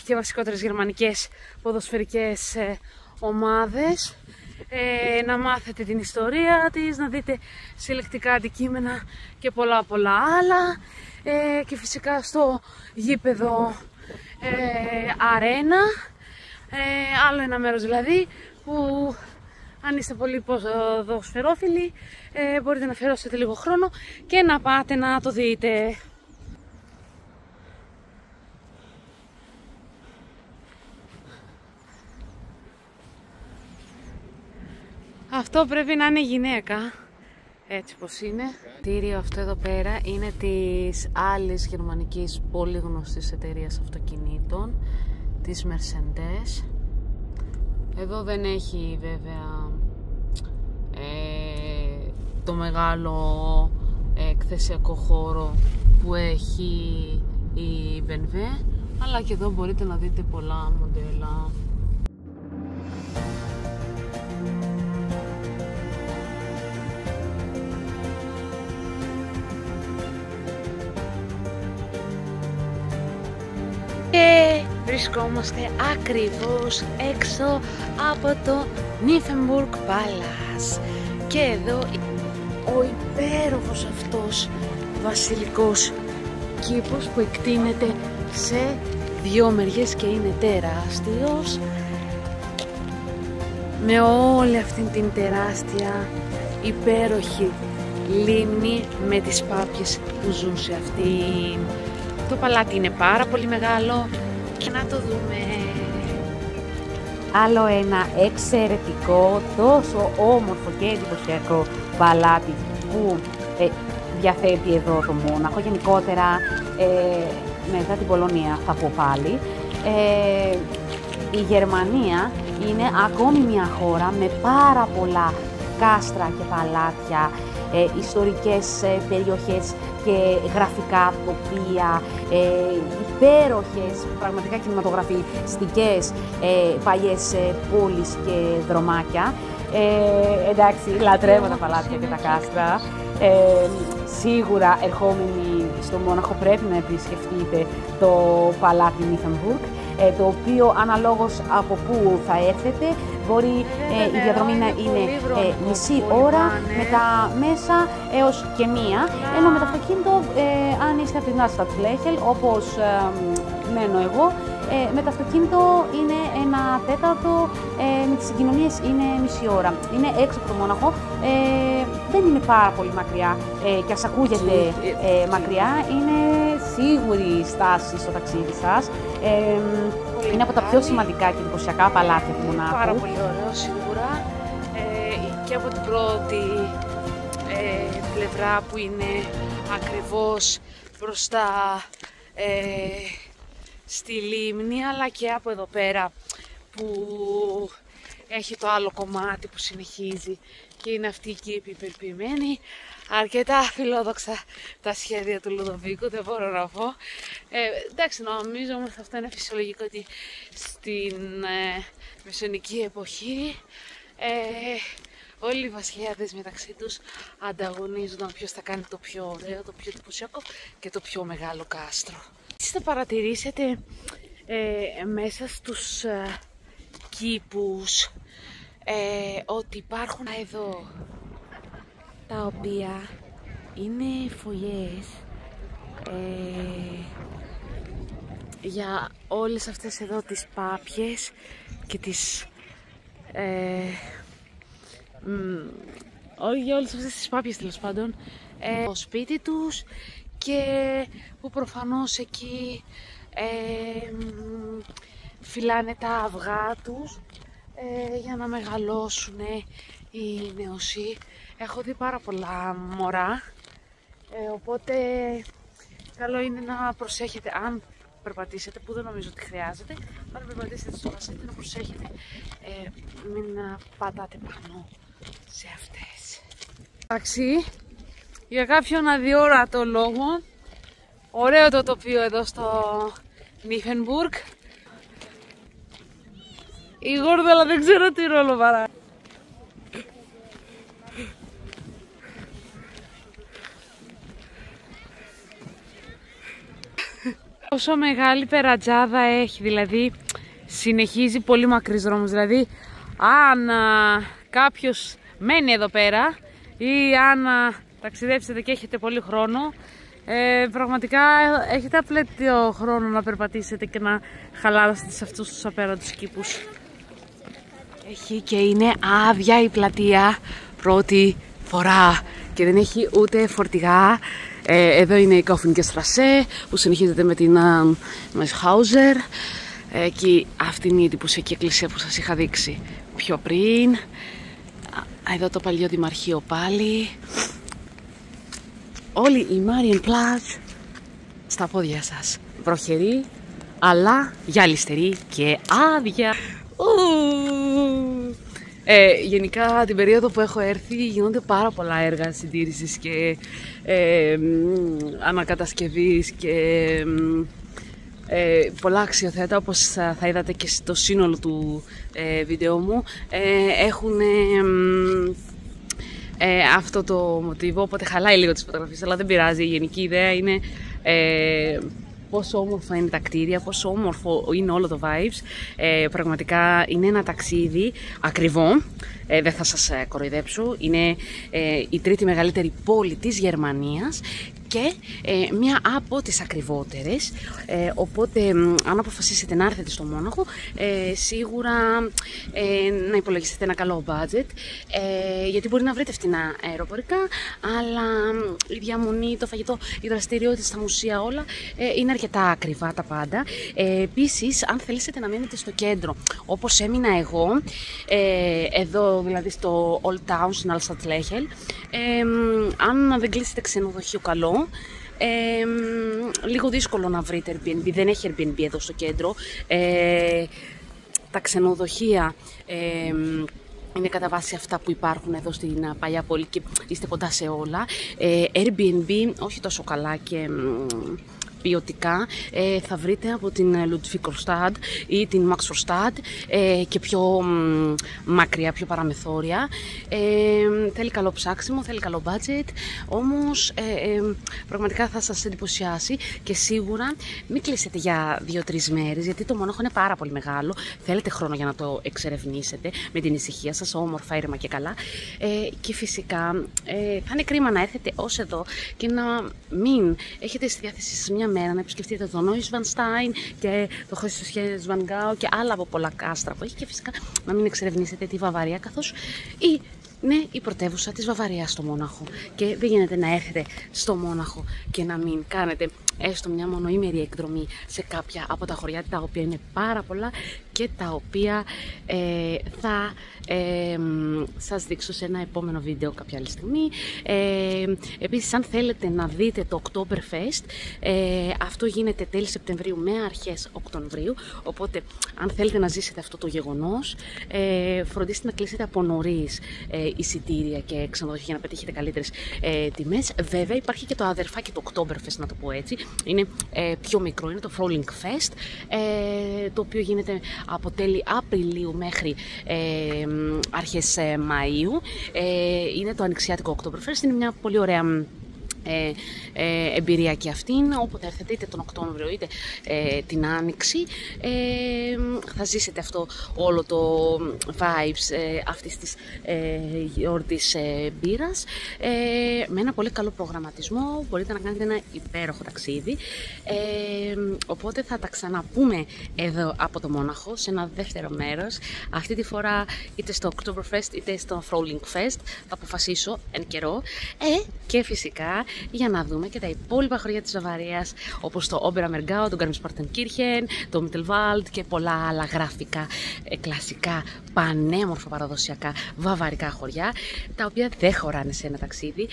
και βασικότερες γερμανικές ποδοσφαιρικές ομάδες, να μάθετε την ιστορία της, να δείτε συλλεκτικά αντικείμενα και πολλά άλλα, και φυσικά στο γήπεδο αρένα, άλλο ένα μέρος δηλαδή που αν είστε πολύ ποδοσφαιρόφιλοι μπορείτε να αφιερώσετε λίγο χρόνο και να πάτε να το δείτε. Αυτό πρέπει να είναι γυναίκα, έτσι πως είναι. Το κτίριο αυτό εδώ πέρα είναι της άλλης γερμανικής πολύ γνωστής εταιρείας αυτοκινήτων, της Mercedes. Εδώ δεν έχει βέβαια το μεγάλο εκθεσιακό χώρο που έχει η BMW, αλλά και εδώ μπορείτε να δείτε πολλά μοντέλα. Και βρισκόμαστε ακριβώς έξω από το Nymphenburg Palace. Και εδώ ο υπέροχος αυτός βασιλικός κήπος που εκτείνεται σε δύο μεριές και είναι τεράστιος, με όλη αυτήν την τεράστια υπέροχη λίμνη με τις πάπιες που ζουν σε αυτήν. Το παλάτι είναι πάρα πολύ μεγάλο και να το δούμε. Άλλο ένα εξαιρετικό, τόσο όμορφο και εντυπωσιακό παλάτι που διαθέτει εδώ το Μόναχο. Γενικότερα, μετά την Πολωνία θα πω πάλι, η Γερμανία είναι ακόμη μια χώρα με πάρα πολλά κάστρα και παλάτια, ιστορικές περιοχές και γραφικά τοπία, υπέροχες πραγματικά κινηματογραφιστικές παλιές πόλεις και δρομάκια. Εντάξει, λατρεύω τα παλάτια και τα κάστρα. Σίγουρα ερχόμενοι στο Μόναχο πρέπει να επισκεφτείτε το παλάτι Nymphenburg, το οποίο αναλόγως από πού θα έρθετε μπορεί η διαδρομή να είναι μισή ώρα, με τα μέσα έως και μία, ενώ με το αυτοκίνητο, αν είστε από την Άστατ Λέχελ, όπως μένω εγώ, Με το αυτοκίνητο είναι 1 τέταρτο, με τις συγκοινωνίες είναι μισή ώρα. Είναι έξω από το Μόναχο, δεν είναι πάρα πολύ μακριά και ας ακούγεται μακριά, είναι σίγουρη στάση στο ταξίδι σας. Είναι από τα πιο σημαντικά και εντυπωσιακά παλάτια του Μονάχου. Πάρα πολύ ωραίο σίγουρα και από την πρώτη πλευρά που είναι ακριβώς μπροστά στη λίμνη, αλλά και από εδώ πέρα που έχει το άλλο κομμάτι που συνεχίζει και είναι αυτή η κήπη υπερποιημένη. Αρκετά φιλόδοξα τα σχέδια του Λουδοβίκου, δεν μπορώ να πω. Εντάξει, νομίζω όμως αυτό είναι φυσιολογικό ότι στην μεσαιωνική εποχή όλοι οι βασιλιάδες μεταξύ τους ανταγωνίζονταν ποιος θα κάνει το πιο ωραίο, το πιο εντυπωσιακό και το πιο μεγάλο κάστρο. Εσείς θα παρατηρήσετε μέσα στους κήπους ότι υπάρχουν εδώ τα οποία είναι φωλιές για όλες αυτές εδώ τις πάπιες και τις για όλες αυτές τις πάπιες τέλος πάντων στο σπίτι τους και που προφανώς εκεί φυλάνε τα αυγά τους για να μεγαλώσουν οι νεοσύοι. Έχω δει πάρα πολλά μωρά, οπότε καλό είναι να προσέχετε αν περπατήσετε, που δεν νομίζω ότι χρειάζεται, αν περπατήσετε στο βασίλειο να προσέχετε, μην πατάτε πάνω σε αυτές. Εντάξει, για κάποιον αδιόρατο λόγο, ωραίο το τοπίο εδώ στο Νίφενμπουργκ. Η γόρδαλα δεν ξέρω τι ρόλο βαρά. Όσο μεγάλη περατζάδα έχει, δηλαδή συνεχίζει πολύ μακρύς δρόμος, δηλαδή αν κάποιος μένει εδώ πέρα ή αν ταξιδέψετε και έχετε πολύ χρόνο, πραγματικά έχετε απλέτιο χρόνο να περπατήσετε και να χαλάρωσετε σε αυτούς τους απέραντους κήπους. Έχει και είναι άδεια η πλατεία πρώτη φορά και δεν έχει ούτε φορτηγά. Εδώ είναι η Kaufenstraße που συνεχίζεται με την Meschhauser και αυτή είναι η εντυπωσιακή εκκλησία που σας είχα δείξει πιο πριν. Εδώ το παλιό δημαρχείο πάλι. Όλη η Marienplatz στα πόδια σας. Βροχερή, αλλά γυαλιστερή και άδεια. Γενικά την περίοδο που έχω έρθει γίνονται πάρα πολλά έργα συντήρησης και ανακατασκευής και πολλά αξιοθέατα, όπως θα είδατε και στο σύνολο του βίντεο μου, έχουν αυτό το μοτίβο, οπότε χαλάει λίγο τις φωτογραφίες, αλλά δεν πειράζει. Η γενική ιδέα είναι πόσο όμορφα είναι τα κτίρια, πόσο όμορφο είναι όλο το vibes. Πραγματικά είναι ένα ταξίδι ακριβό, δεν θα σας κοροϊδέψω. Είναι η τρίτη μεγαλύτερη πόλη της Γερμανίας και μία από τις ακριβότερες, οπότε αν αποφασίσετε να έρθετε στο Μόναχο, σίγουρα να υπολογίσετε ένα καλό budget, γιατί μπορεί να βρείτε φτηνά αεροπορικά, αλλά η διαμονή, το φαγητό, οι δραστηριότητες, τα μουσεία, όλα είναι αρκετά ακριβά τα πάντα. Επίσης, αν θέλετε να μείνετε στο κέντρο, όπως έμεινα εγώ, εδώ δηλαδή στο Old Town, στην Altstadtlächel, αν δεν κλείσετε ξενοδοχείο καλό, λίγο δύσκολο να βρείτε Airbnb, δεν έχει Airbnb εδώ στο κέντρο. Τα ξενοδοχεία είναι κατά βάση αυτά που υπάρχουν εδώ στην παλιά πόλη και είστε κοντά σε όλα. Airbnb όχι τόσο καλά και ποιοτικά θα βρείτε από την Ludwigsstadt ή την Maxvorstadt και πιο μακριά, πιο παραμεθόρια. Θέλει καλό ψάξιμο, θέλει καλό budget, όμως πραγματικά θα σας εντυπωσιάσει και σίγουρα μην κλείσετε για 2-3 μέρες, γιατί το Μόναχο είναι πάρα πολύ μεγάλο, θέλετε χρόνο για να το εξερευνήσετε με την ησυχία σας, όμορφα, ήρεμα και καλά, και φυσικά θα είναι κρίμα να έρθετε ως εδώ και να μην έχετε στη διάθεσή σας μια μέρα να επισκεφτείτε το Neuschwanstein και το Hessisches Wangau και άλλα από πολλά κάστρα που έχει, και φυσικά να μην εξερευνήσετε τη Βαβαρία, καθώς είναι η πρωτεύουσα της Βαβαρίας στο Μόναχο και δεν γίνεται να έρθετε στο Μόναχο και να μην κάνετε έστω μια μονοήμερη εκδρομή σε κάποια από τα χωριά, τα οποία είναι πάρα πολλά και τα οποία θα σας δείξω σε ένα επόμενο βίντεο κάποια άλλη στιγμή. Επίσης, αν θέλετε να δείτε το Oktoberfest, αυτό γίνεται τέλη Σεπτεμβρίου με αρχές Οκτωβρίου, οπότε αν θέλετε να ζήσετε αυτό το γεγονός, φροντίστε να κλείσετε από νωρίς εισιτήρια και ξενοδοχεία για να πετύχετε καλύτερες τιμές. Βέβαια υπάρχει και το αδερφάκι του Oktoberfest, να το πω έτσι, είναι πιο μικρό, είναι το Frühling Fest, το οποίο γίνεται από τέλη Απριλίου μέχρι αρχές Μαΐου. Είναι το ανοιξιάτικο Oktoberfest, είναι μια πολύ ωραία εμπειρία και αυτήν. Όποτε έρθετε, είτε τον Οκτώβριο είτε την Άνοιξη, θα ζήσετε αυτό όλο το vibes αυτής της γιορτής μπύρας με ένα πολύ καλό προγραμματισμό. Μπορείτε να κάνετε ένα υπέροχο ταξίδι, οπότε θα τα ξαναπούμε εδώ από το Μόναχο σε ένα δεύτερο μέρος, αυτή τη φορά είτε στο Oktoberfest είτε στο Frühling Fest, θα αποφασίσω εν καιρό, και φυσικά για να δούμε και τα υπόλοιπα χωριά της Βαβαρίας, όπως το Oberammergau, το Garmisch-Partenkirchen, το Mittelwald και πολλά άλλα γραφικά, κλασικά, πανέμορφα παραδοσιακά βαβαρικά χωριά, τα οποία δεν χωράνε σε ένα ταξίδι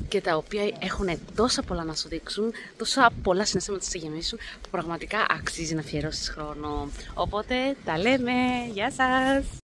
και τα οποία έχουν τόσα πολλά να σου δείξουν, τόσα πολλά συναισθήματα να σε γεμίσουν, που πραγματικά αξίζει να αφιερώσεις χρόνο. Οπότε τα λέμε, γεια σας!